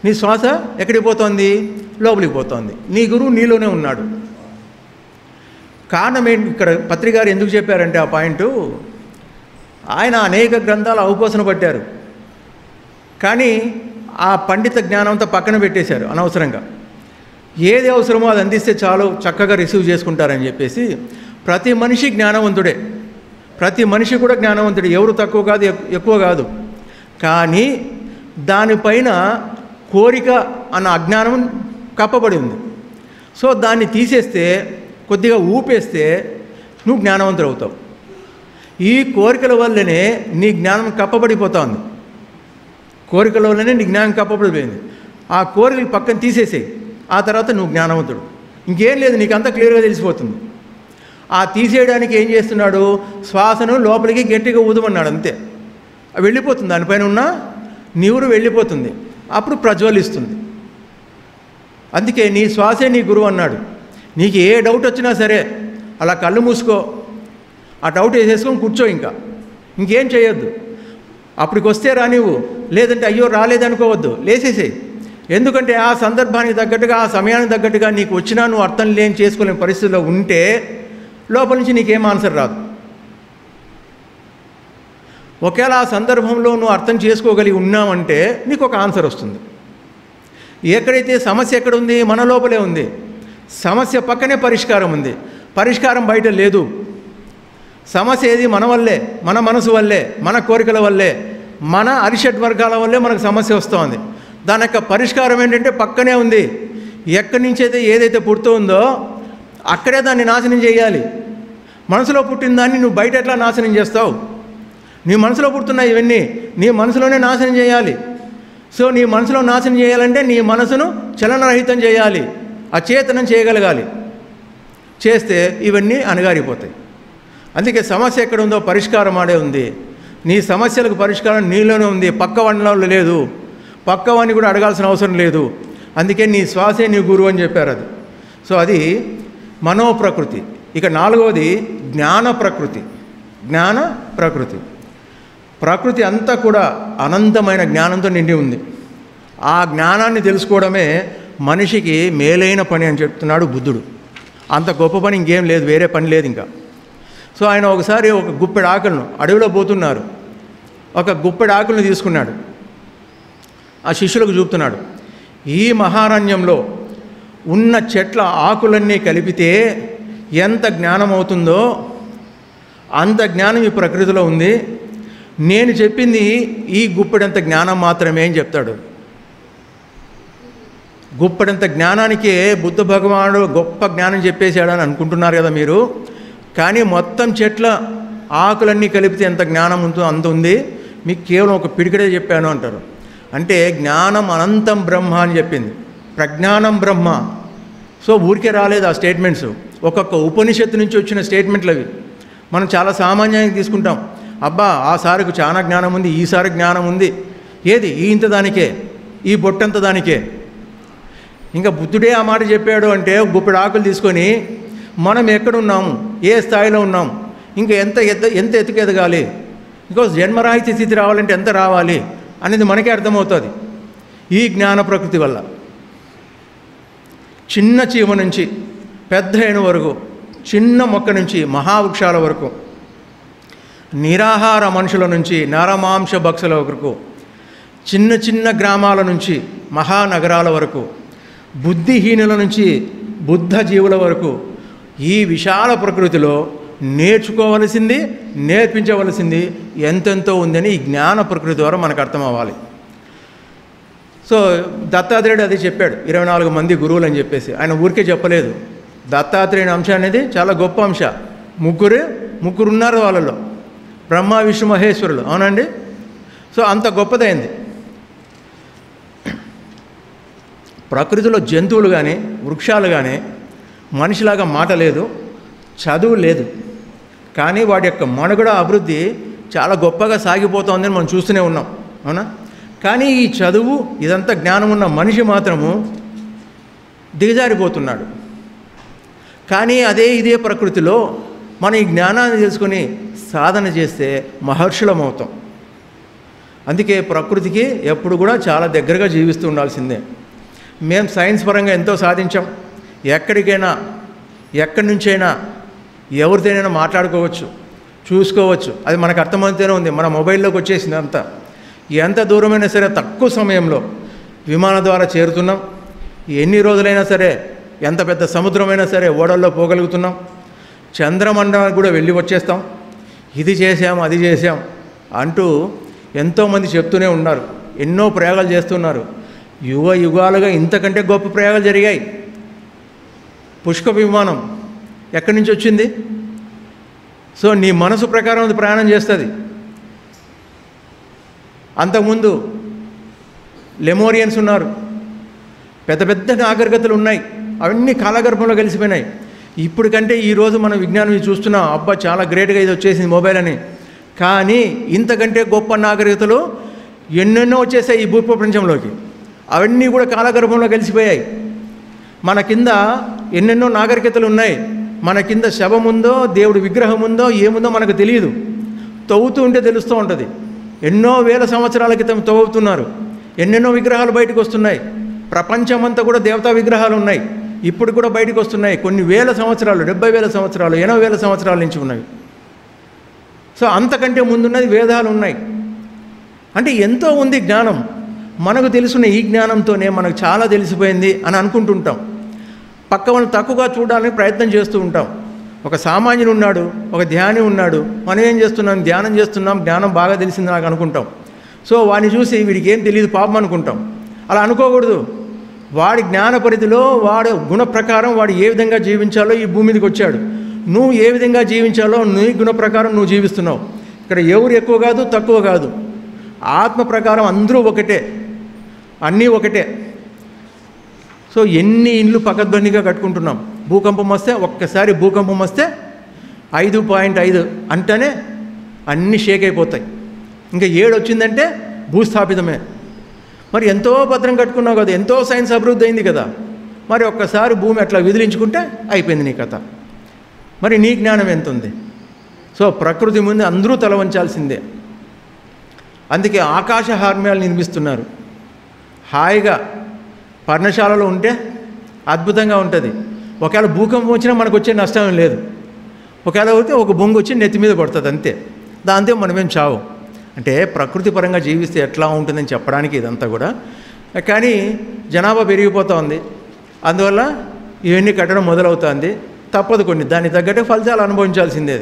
నీ శ్వాస ఎక్కడికి పోతోంది? లోపలికి పోతోంది. నీ గురువు నీలోనే ఉన్నాడు. కారణం ఏంటి? ఇక్కడ పత్రికారు ఎందుకు చెప్పారంటే ఆ పాయింట్, ఆయన అనేక గ్రంథాలు అవపోసన పట్టారు, కానీ ఆ పండిత జ్ఞానంతో పక్కన పెట్టేశారు అనవసరంగా. ఏది అవసరమో అది అందిస్తే చాలు, చక్కగా రిసీవ్ చేసుకుంటారని చెప్పేసి ప్రతి మనిషి జ్ఞానవంతుడే, ప్రతి మనిషి కూడా జ్ఞానవంతుడే, ఎవరు తక్కువ కాదు ఎక్కువ కాదు. కానీ దానిపైన కోరిక అన్న అజ్ఞానం కప్పబడి ఉంది. సో దాన్ని తీసేస్తే, కొద్దిగా ఊపేస్తే నువ్వు జ్ఞానవంతుడు అవుతావు. ఈ కోరికల వల్లనే నీ జ్ఞానం కప్పబడిపోతుంది. కోరికల వల్లనే నీ జ్ఞానం కప్పబడిపోయింది. ఆ కోరికలు పక్కన తీసేసేయి, ఆ తర్వాత నువ్వు జ్ఞానవంతుడు. ఇంకేం లేదు, నీకు అంతా క్లియర్గా తెలిసిపోతుంది. ఆ తీసేయడానికి ఏం చేస్తున్నాడు? శ్వాసను లోపలికి గట్టిగా ఊదమన్నాడు, అంతే. వెళ్ళిపోతుంది, దానిపైన ఉన్న నీరు వెళ్ళిపోతుంది, అప్పుడు ప్రజ్వలిస్తుంది. అందుకే నీ శ్వాసే నీ గురువు అన్నాడు. నీకు ఏ డౌట్ వచ్చినా సరే అలా కళ్ళు మూసుకో, ఆ డౌట్ వేసేసుకొని కూర్చో, ఇంకేం చేయొద్దు. అప్పటికి వస్తే రానివ్వు, లేదంటే అయ్యో రాలేదనుకోవద్దు, లేసేసేయి. ఎందుకంటే ఆ సందర్భానికి తగ్గట్టుగా, ఆ సమయానికి తగ్గట్టుగా నీకు వచ్చినా నువ్వు అర్థం లేని చేసుకోలేని పరిస్థితిలో ఉంటే లోపల నుంచి నీకేం ఆన్సర్ రాదు. ఒకవేళ ఆ సందర్భంలో నువ్వు అర్థం చేసుకోగలిగి ఉన్నావంటే నీకు ఒక ఆన్సర్ వస్తుంది. ఎక్కడైతే సమస్య ఎక్కడుంది? మన లోపలే ఉంది. సమస్య పక్కనే పరిష్కారం ఉంది, పరిష్కారం బయట లేదు. సమస్య ఏది? మన వల్లే, మన మనసు వల్లే, మన కోరికల వల్లే, మన అరిషడ్ వర్గాల వల్లే మనకు సమస్య వస్తుంది. దాని యొక్క పరిష్కారం ఏంటంటే పక్కనే ఉంది. ఎక్కడి నుంచి అయితే ఏదైతే పుడుతుందో అక్కడే దాన్ని నాశనం చేయాలి. మనసులో పుట్టిన దాన్ని నువ్వు బయట ఎట్లా నాశనం చేస్తావు? నీ మనసులో పుడుతున్నాయి ఇవన్నీ, నీ మనసులోనే నాశనం చేయాలి. సో నీ మనసులో నాశనం చేయాలంటే నీ మనసును చలనరహితం చేయాలి, అచేతనం చేయగలగాలి. చేస్తే ఇవన్నీ అణగారిపోతాయి. అందుకే సమస్య ఎక్కడ ఉందో పరిష్కారం ఆడే ఉంది. నీ సమస్యలకు పరిష్కారం నీలోనే ఉంది, పక్క వంటలో లేదు. పక్కవాడిని కూడా అడగాల్సిన అవసరం లేదు. అందుకే నీ శ్వాసే నీ గురువు అని చెప్పారు. అది సో అది మనోప్రకృతి. ఇక నాలుగవది జ్ఞాన ప్రకృతి. జ్ఞాన ప్రకృతి. ప్రకృతి అంతా కూడా అనంతమైన జ్ఞానంతో నిండి ఉంది. ఆ జ్ఞానాన్ని తెలుసుకోవడమే మనిషికి మేలైన పని అని చెప్తున్నాడు బుద్ధుడు. అంత గొప్ప పని ఇంకేం లేదు, వేరే పని లేదు ఇంకా. సో ఆయన ఒకసారి ఒక గుప్పెడు ఆకులను, అడవిలో పోతున్నారు, ఒక గుప్పెడు ఆకులను తీసుకున్నాడు, ఆ శిష్యులకు చూపుతున్నాడు. ఈ మహారణ్యంలో ఉన్న చెట్ల ఆకులన్నీ కలిపితే ఎంత జ్ఞానం అవుతుందో అంత జ్ఞానం ఈ ప్రకృతిలో ఉంది. నేను చెప్పింది ఈ గుప్పెడంత జ్ఞానం మాత్రమే అని చెప్తాడు. గుప్పెడంత జ్ఞానానికే బుద్ధ భగవానుడు గొప్ప జ్ఞానం చెప్పేశాడని అనుకుంటున్నారు కదా మీరు. కానీ మొత్తం చెట్ల ఆకులన్నీ కలిపితే ఎంత జ్ఞానం ఉందో అంత ఉంది, మీకు కేవలం ఒక పిడికడే చెప్పాను అంటారు. అంటే జ్ఞానం అనంతం బ్రహ్మ అని చెప్పింది, ప్రజ్ఞానం బ్రహ్మ. సో ఊరికే రాలేదు ఆ స్టేట్మెంట్స్, ఒక్కొక్క ఉపనిషత్తు నుంచి వచ్చిన స్టేట్మెంట్లు అవి. మనం చాలా సామాన్యంగా తీసుకుంటాం, అబ్బా ఆ సారికి చాలా జ్ఞానం ఉంది, ఈసారి జ్ఞానం ఉంది. ఏది ఈ ఇంత దానికే, ఈ బొట్టంత దానికే. ఇంకా బుద్ధుడే ఆ మాట చెప్పాడు అంటే గుప్పెడు ఆకులు తీసుకొని మనం ఎక్కడున్నాము, ఏ స్థాయిలో ఉన్నాము, ఇంకా ఎంత ఎత్తుకు ఎదగాలి, ఇంకో జన్మరాహిత్య స్థితి రావాలంటే ఎంత రావాలి అనేది మనకే అర్థమవుతుంది ఈ జ్ఞాన ప్రకృతి వల్ల. చిన్న చీమ నుంచి పెద్ద ఏను వరకు, చిన్న మొక్క నుంచి మహావృక్షాల వరకు, నిరాహార మనుషుల నుంచి నరమాంస భక్షల వరకు, చిన్న చిన్న గ్రామాల నుంచి మహానగరాల వరకు, బుద్ధిహీనుల నుంచి బుద్ధ జీవుల వరకు ఈ విశాల ప్రకృతిలో నేర్చుకోవలసింది, నేర్పించవలసింది ఎంతెంతో ఉందని ఈ జ్ఞాన ప్రకృతి ద్వారా మనకు అర్థం అవ్వాలి. సో దత్తాత్రేయుడు అది చెప్పాడు, 24 మంది గురువులు అని చెప్పేసి. ఆయన ఊరికే చెప్పలేదు. దత్తాత్రేయుని అంశం అనేది చాలా గొప్ప అంశ. ముగ్గురు ఉన్నారు వాళ్ళలో, బ్రహ్మ విష్ణు మహేశ్వరులు. అవునండి. సో అంత గొప్పదైంది. ప్రకృతిలో జంతువులు కానీ వృక్షాలు కానీ మనిషిలాగా మాట లేదు, చదువు లేదు, కానీ వాటి యొక్క మనుగడ అభివృద్ధి చాలా గొప్పగా సాగిపోతుందని మనం చూస్తూనే ఉన్నాం. అవునా? కానీ ఈ చదువు ఇదంతా జ్ఞానం ఉన్న మనిషి మాత్రము దిగజారిపోతున్నాడు. కానీ ఇదే ప్రకృతిలో మనం ఈ జ్ఞానాన్ని తెలుసుకొని సాధన చేస్తే మహర్షులం అవుతాం. అందుకే ప్రకృతికి ఎప్పుడు కూడా చాలా దగ్గరగా జీవిస్తూ ఉండాల్సిందే. మేము సైన్స్ పరంగా ఎంతో సాధించాం. ఎక్కడికైనా ఎక్కడి నుంచైనా ఎవరితోనైనా మాట్లాడుకోవచ్చు, చూసుకోవచ్చు. అది మనకు అర్థమవుతూనే ఉంది, మన మొబైల్లోకి వచ్చేసింది అంతా. ఎంత దూరమైనా సరే తక్కువ సమయంలో విమానం ద్వారా చేరుతున్నాం. ఎన్ని రోజులైనా సరే, ఎంత పెద్ద సముద్రమైనా సరే ఓడల్లో పోగలుగుతున్నాం. చంద్రమండలానికి కూడా వెళ్ళి వచ్చేస్తాం. ఇది చేసాం, అది చేసాం అంటూ ఎంతోమంది చెప్తూనే ఉన్నారు. ఎన్నో ప్రయోగాలు చేస్తున్నారు. యుగాలుగా ఇంతకంటే గొప్ప ప్రయోగాలు జరిగాయి. పుష్పక విమానం ఎక్కడి నుంచి వచ్చింది? సో నీ మనసు ప్రకారం అది ప్రయాణం చేస్తుంది. అంతకుముందు లెమోరియన్స్ ఉన్నారు, పెద్ద పెద్ద నాగరికతలు ఉన్నాయి, అవన్నీ కాలగర్భంలో కలిసిపోయినాయి. ఇప్పుడు కంటే ఈరోజు మనం విజ్ఞానం చూస్తున్నాం, అబ్బా చాలా గ్రేట్గా ఇది వచ్చేసింది మొబైల్ అని. కానీ ఇంతకంటే గొప్ప నాగరికతలు ఎన్నెన్నో వచ్చేసాయి ఈ భూప్రపంచంలోకి. అవన్నీ కూడా కాలగర్భంలో కలిసిపోయాయి. మన కింద ఎన్నెన్నో నాగరికతలు ఉన్నాయి. మన కింద శవం ఉందో, దేవుడి విగ్రహం ఉందో, ఏముందో మనకు తెలియదు. తవ్వుతూ ఉంటే తెలుస్తూ ఉంటుంది. ఎన్నో వేల సంవత్సరాల క్రితం తవ్వుతున్నారు, ఎన్నెన్నో విగ్రహాలు బయటకు వస్తున్నాయి. ప్రపంచమంతా కూడా దేవతా విగ్రహాలు ఉన్నాయి, ఇప్పుడు కూడా బయటకు వస్తున్నాయి. కొన్ని వేల సంవత్సరాలు, 70,000 సంవత్సరాలు, 80,000 సంవత్సరాల నుంచి ఉన్నవి. సో అంతకంటే ముందున్నది వేదాలు ఉన్నాయి. అంటే ఎంతో ఉంది జ్ఞానం. మనకు తెలుసున్న ఈ జ్ఞానంతోనే మనకు చాలా తెలిసిపోయింది అని అనుకుంటుంటాం. పక్క వాళ్ళని తక్కువగా చూడాలని ప్రయత్నం చేస్తూ ఉంటాం. ఒక సామాన్యుడు ఉన్నాడు, ఒక ధ్యాని ఉన్నాడు, మనం ఏం చేస్తున్నాం? ధ్యానం చేస్తున్నాం, జ్ఞానం బాగా తెలిసింది నాకు అనుకుంటాం. సో వాడిని చూసి వీడికి ఏం తెలియదు పాపం అనుకుంటాం. అలా అనుకోకూడదు. వాడి జ్ఞాన పరిధిలో, వాడు గుణ ప్రకారం వాడు ఏ విధంగా జీవించాలో ఈ భూమి మీదకి వచ్చాడు. నువ్వు ఏ విధంగా జీవించాలో నీ గుణ ప్రకారం నువ్వు జీవిస్తున్నావు. ఇక్కడ ఎవరు ఎక్కువ కాదు, తక్కువ కాదు. ఆత్మ ప్రకారం అందరూ ఒకటే, అన్నీ ఒకటే. సో ఎన్ని ఇండ్లు పకడ్బందీగా కట్టుకుంటున్నాం. భూకంపం వస్తే, ఒక్కసారి భూకంపం వస్తే 5.5 అంటేనే అన్నీ షేక్ అయిపోతాయి. ఇంకా 7 వచ్చిందంటే భూస్థాపితమే. మరి ఎంతో భద్రం కట్టుకున్నావు కదా, ఎంతో సైన్స్ అభివృద్ధి అయింది కదా, మరి ఒక్కసారి భూమి అట్లా విదిలించుకుంటే అయిపోయింది నీ కథ. మరి నీ జ్ఞానం ఎంత ఉంది? సో ప్రకృతి ముందు అందరూ తల వంచాల్సిందే. అందుకే ఆకాశ హార్మ్యాలు నిర్మిస్తున్నారు. హాయిగా పర్ణశాలలో ఉంటే అద్భుతంగా ఉంటుంది. ఒకవేళ భూకంపం వచ్చినా మనకు వచ్చే నష్టం లేదు. ఒకవేళ అయితే ఒక బొంగు వచ్చి నెత్తి మీద పడుతుంది అంతే, దాంతో మనమేం చావు. అంటే ప్రకృతి పరంగా జీవిస్తే ఎట్లా ఉంటుందని చెప్పడానికి ఇదంతా కూడా. కానీ జనాభా పెరిగిపోతోంది, అందువల్ల ఇవన్నీ కట్టడం మొదలవుతుంది. తప్పదు, కొన్ని దానికి తగ్గట్టు ఫలితాలు అనుభవించాల్సిందే.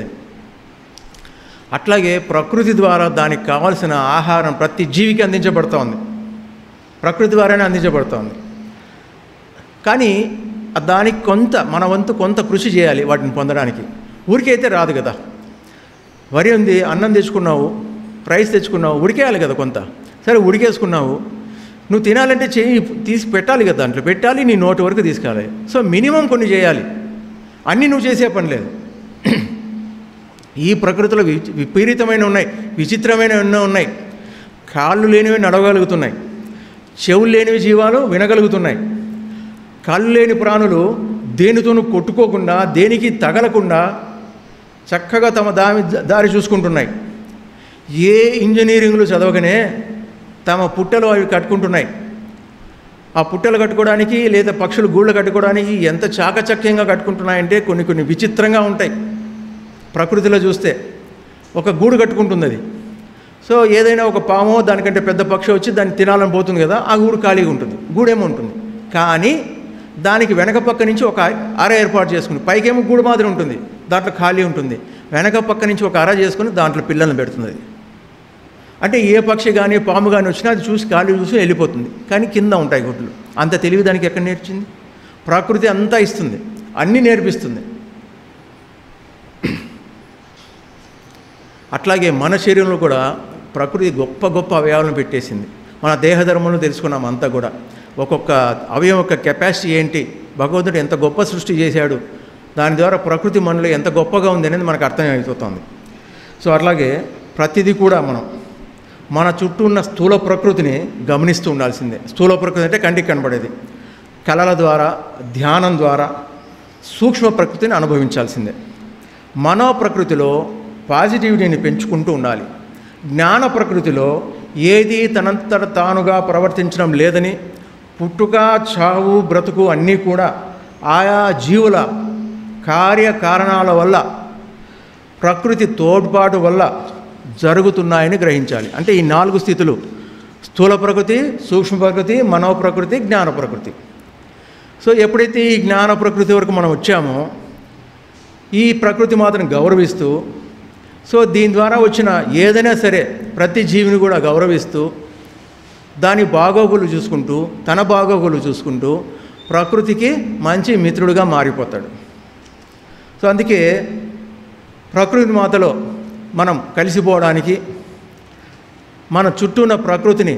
అట్లాగే ప్రకృతి ద్వారా దానికి కావాల్సిన ఆహారం ప్రతి జీవికి అందించబడుతోంది, ప్రకృతి ద్వారానే అందించబడుతోంది. కానీ దానికి కొంత మన వంతు కొంత కృషి చేయాలి వాటిని పొందడానికి. ఊరికైతే రాదు కదా. వరి ఉంది, అన్నం తెచ్చుకున్నావు, రైస్ తెచ్చుకున్నావు, ఉడికేయాలి కదా కొంత. సరే ఉడికేసుకున్నావు, నువ్వు తినాలంటే చేయి తీసి పెట్టాలి కదా, దాంట్లో పెట్టాలి, నీ నోటి వరకు తీసుకెళ్ళాలి. సో మినిమం కొన్ని చేయాలి, అన్నీ నువ్వు చేసే పని లేదు. ఈ ప్రకృతిలో విపరీతమైన ఉన్నాయి, విచిత్రమైన ఎన్నో ఉన్నాయి. కాళ్ళు లేనివి నడవగలుగుతున్నాయి, చెవులు లేనివి జీవాలు వినగలుగుతున్నాయి, కాళ్ళు లేని ప్రాణులు దేనితోనూ కొట్టుకోకుండా దేనికి తగలకుండా చక్కగా తమ దారి చూసుకుంటున్నాయి. ఏ ఇంజనీరింగ్లు చదవగానే తమ పుట్టలు అవి కట్టుకుంటున్నాయి. ఆ పుట్టలు కట్టుకోవడానికి లేదా పక్షులు గూళ్ళు కట్టుకోవడానికి ఎంత చాకచక్యంగా కట్టుకుంటున్నాయంటే కొన్ని విచిత్రంగా ఉంటాయి. ప్రకృతిలో చూస్తే ఒక గూడు కట్టుకుంటుంది అది. సో ఏదైనా ఒక పామో దానికంటే పెద్ద పక్షి వచ్చి దాన్ని తినాలని పోతుంది కదా, ఆ గూడు ఖాళీగా ఉంటుంది, గూడేమో ఉంటుంది. కానీ దానికి వెనక పక్క నుంచి ఒక అర ఏర్పాటు చేసుకుని, పైకేమో గూడు మాదిరి ఉంటుంది, దాంట్లో ఖాళీ ఉంటుంది, వెనక పక్క నుంచి ఒక అర చేసుకుని దాంట్లో పిల్లల్ని పెడుతుంది. అంటే ఏ పక్షి కానీ పాము కానీ వచ్చినా అది చూసి ఖాళీ చూసి వెళ్ళిపోతుంది, కానీ కింద ఉంటాయి గుడ్లు. అంత తెలివి దానికి ఎక్కడ నేర్చింది? ప్రకృతి అంతా ఇస్తుంది, అన్నీ నేర్పిస్తుంది. అట్లాగే మన శరీరంలో కూడా ప్రకృతి గొప్ప గొప్ప అవయవాలను పెట్టేసింది. మన దేహధర్మంలో తెలుసుకున్నాం అంతా కూడా. ఒక్కొక్క అవయవం యొక్క కెపాసిటీ ఏంటి, భగవంతుడు ఎంత గొప్ప సృష్టి చేశాడు, దాని ద్వారా ప్రకృతి మనలో ఎంత గొప్పగా ఉంది అనేది మనకు అర్థమైపోతుంది. సో అట్లాగే ప్రతిదీ కూడా మన చుట్టూ ఉన్న స్థూల ప్రకృతిని గమనిస్తూ ఉండాల్సిందే. స్థూల ప్రకృతి అంటే కంటికి కనబడేది. కళల ద్వారా, ధ్యానం ద్వారా సూక్ష్మ ప్రకృతిని అనుభవించాల్సిందే. మనో ప్రకృతిలో పాజిటివిటీని పెంచుకుంటూ ఉండాలి. జ్ఞాన ప్రకృతిలో ఏది తనంతట తానుగా ప్రవర్తించడం లేదని, పుట్టుక చావు బ్రతుకు అన్నీ కూడా ఆయా జీవుల కార్యకారణాల వల్ల, ప్రకృతి తోడ్పాటు వల్ల జరుగుతున్నాయని గ్రహించాలి. అంటే ఈ 4 స్థితులు: స్థూల ప్రకృతి, సూక్ష్మ ప్రకృతి, మనో ప్రకృతి, జ్ఞాన ప్రకృతి. సో ఎప్పుడైతే ఈ జ్ఞాన ప్రకృతి వరకు మనం వచ్చామో, ఈ ప్రకృతి మాత్రం గౌరవిస్తూ, సో దీని ద్వారా వచ్చిన ఏదైనా సరే ప్రతి జీవిని కూడా గౌరవిస్తూ, దాని బాగోగులు చూసుకుంటూ, తన బాగోగులు చూసుకుంటూ ప్రకృతికి మంచి మిత్రుడిగా మారిపోతాడు. సో అందుకే ప్రకృతి మాతలో మనం కలిసిపోవడానికి, మన చుట్టూ ఉన్న ప్రకృతిని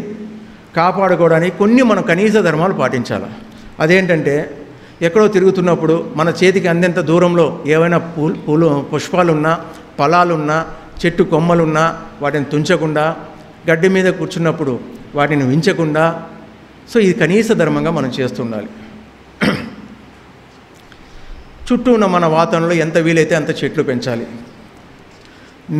కాపాడుకోవడానికి కొన్ని మనం కనీస ధర్మాలు పాటించాలి. అదేంటంటే, ఎక్కడో తిరుగుతున్నప్పుడు మన చేతికి అందేంత దూరంలో ఏవైనా పుష్పాలున్నా, ఫలాలున్నా, చెట్టు కొమ్మలున్నా వాటిని తుంచకుండా, గడ్డి మీద కూర్చున్నప్పుడు వాటిని వించకుండా, సో ఇది కనీస ధర్మంగా మనం చేస్తుండాలి. చుట్టూ ఉన్న మన వాతావరణంలో ఎంత వీలైతే అంత చెట్లు పెంచాలి.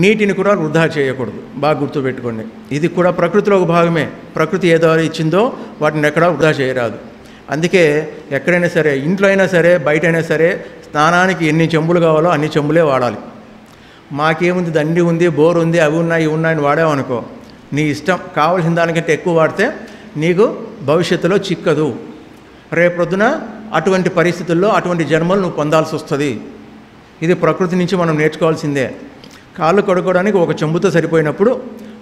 నీటిని కూడా వృధా చేయకూడదు, బాగా గుర్తుపెట్టుకోండి. ఇది కూడా ప్రకృతిలో ఒక భాగమే. ప్రకృతి ఏదో ఇచ్చిందో వాటిని ఎక్కడా వృధా చేయరాదు. అందుకే ఎక్కడైనా సరే, ఇంట్లో అయినా సరే, బయట అయినా సరే, స్నానానికి ఎన్ని చెంబులు కావాలో అన్ని చెంబులే వాడాలి. మాకేముంది, దండి ఉంది, బోర్ ఉంది, అవి ఉన్నాయి ఇవి ఉన్నాయని వాడామనుకో, నీ ఇష్టం. కావాల్సిన దానికంటే ఎక్కువ వాడితే నీకు భవిష్యత్తులో చిక్కదు. రేపొద్దున అటువంటి పరిస్థితుల్లో అటువంటి జన్మలు నువ్వు పొందాల్సి వస్తుంది. ఇది ప్రకృతి నుంచి మనం నేర్చుకోవాల్సిందే. కాళ్ళు కడుక్కోవడానికి ఒక చెంబుతో సరిపోయినప్పుడు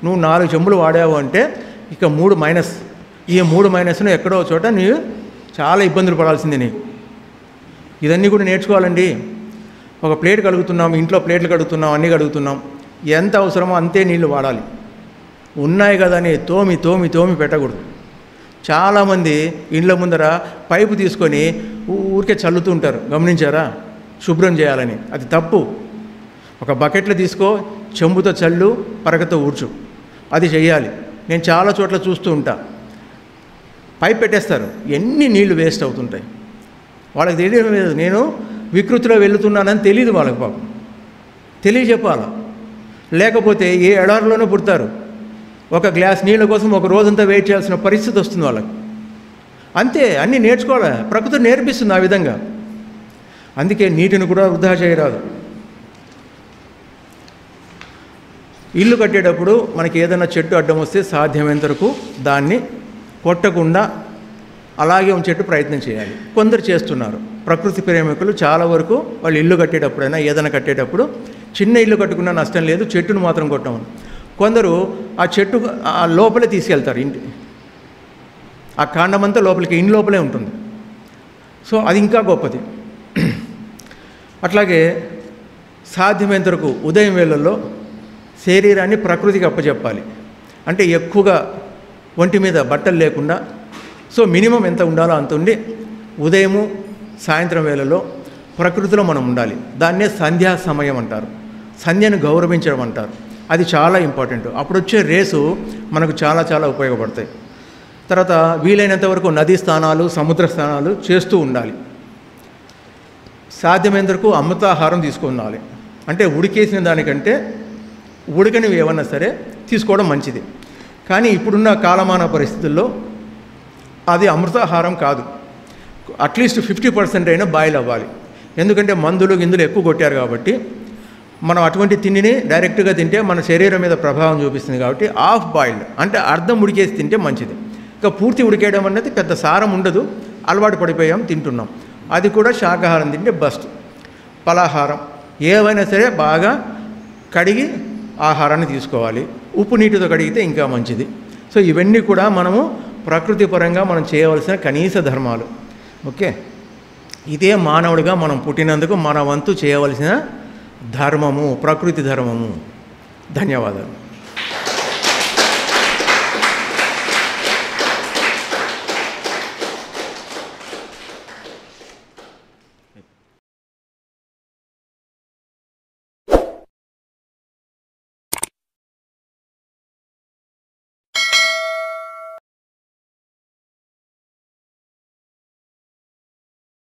నువ్వు 4 చెంబులు వాడావు అంటే ఇక 3 మైనస్. ఈ 3 మైనస్ను ఎక్కడో చోట నీవు చాలా ఇబ్బందులు పడాల్సిందే. నీకు ఇదన్నీ కూడా నేర్చుకోవాలండి. ఒక ప్లేట్ కడుగుతున్నాం, ఇంట్లో ప్లేట్లు కడుగుతున్నాం, అన్నీ కడుగుతున్నాం, ఎంత అవసరమో అంతే నీళ్లు వాడాలి. ఉన్నాయి కదా అని తోమి తోమి తోమి పెట్టకూడదు. చాలామంది ఇండ్ల ముందర పైపు తీసుకొని ఊరికే చల్లుతూ ఉంటారు, గమనించారా? శుభ్రం చేయాలని. అది తప్పు. ఒక బకెట్లో తీసుకో, చెంబుతో చల్లు, పరకతో ఊడ్చు, అది చెయ్యాలి. నేను చాలా చోట్ల చూస్తూ ఉంటా, పైప్ పెట్టేస్తారు, ఎన్ని నీళ్లు వేస్ట్ అవుతుంటాయి. వాళ్ళకి తెలియడం లేదు, నేను వికృతిలో వెళుతున్నానని తెలియదు వాళ్ళకి. పాపం తెలియజెప్పాలి. లేకపోతే ఏ ఎడారిలోనూ పుడతారు. ఒక గ్లాస్ నీళ్ళ కోసం ఒక రోజంతా వెయిట్ చేయాల్సిన పరిస్థితి వస్తుంది వాళ్ళకి. అంతే, అన్నీ నేర్చుకోవాలి. ప్రకృతి నేర్పిస్తుంది ఆ విధంగా. అందుకే నీటిని కూడా వృధా చేయరాదు. ఇల్లు కట్టేటప్పుడు మనకి ఏదైనా చెట్టు అడ్డం వస్తే సాధ్యమైనంత వరకు దాన్ని కొట్టకుండా అలాగే ఉంచేట్టు ప్రయత్నం చేయాలి. కొందరు చేస్తున్నారు. ప్రకృతి ప్రేమికులు చాలా వరకు వాళ్ళు ఇల్లు కట్టేటప్పుడైనా ఏదైనా కట్టేటప్పుడు చిన్న ఇల్లు కట్టుకున్నా నష్టం లేదు, చెట్టును మాత్రం కొట్టమని. కొందరు ఆ చెట్టు ఆ లోపలే తీసుకెళ్తారు, ఇంటి ఆ కాండమంతా లోపలికి ఇంటి లోపలే ఉంటుంది. సో అది ఇంకా గొప్పది. అట్లాగే సాధ్యమైనంత వరకు ఉదయం వేళల్లో శరీరాన్ని ప్రకృతికి అప్పచెప్పాలి. అంటే ఎక్కువగా ఒంటి మీద బట్టలు లేకుండా, సో మినిమం ఎంత ఉండాలో అంత ఉండి ఉదయము సాయంత్రం వేళలో ప్రకృతిలో మనం ఉండాలి. దాన్నే సంధ్యా సమయం అంటారు, సంధ్యను గౌరవించడం అంటారు. అది చాలా ఇంపార్టెంట్. అప్పుడు వచ్చే రేసు మనకు చాలా చాలా ఉపయోగపడతాయి. తర్వాత వీలైనంత వరకు నదీ స్నానాలు, సముద్ర స్నానాలు చేస్తూ ఉండాలి. సాధ్యమైనంత వరకు అమృతాహారం తీసుకున్నాలి. అంటే ఉడికేసిన దానికంటే ఉడకనివి ఏమన్నా సరే తీసుకోవడం మంచిది. కానీ ఇప్పుడున్న కాలమాన పరిస్థితుల్లో అది అమృతాహారం కాదు. అట్లీస్ట్ 50% అయినా బాయిల్ అవ్వాలి. ఎందుకంటే మందులు గిందులు ఎక్కువ కొట్టారు కాబట్టి మనం అటువంటి తిండిని డైరెక్ట్గా తింటే మన శరీరం మీద ప్రభావం చూపిస్తుంది. కాబట్టి హాఫ్ బాయిల్డ్ అంటే అర్ధం ఉడికేసి తింటే మంచిది. ఇంకా పూర్తి ఉడికేయడం అనేది పెద్ద సారం ఉండదు, అలవాటు పడిపోయాం, తింటున్నాం. అది కూడా శాకాహారం తింటే బెస్ట్. ఫలాహారం ఏవైనా సరే బాగా కడిగి ఆహారాన్ని తీసుకోవాలి. ఉప్పు నీటితో కడిగితే ఇంకా మంచిది. సో ఇవన్నీ కూడా మనము ప్రకృతి పరంగా మనం చేయవలసిన కనీస ధర్మాలు. ఓకే, ఇదే మానవుడిగా మనం పుట్టినందుకు మన వంతు చేయవలసిన ధర్మము, ప్రకృతి ధర్మము. ధన్యవాదాలు.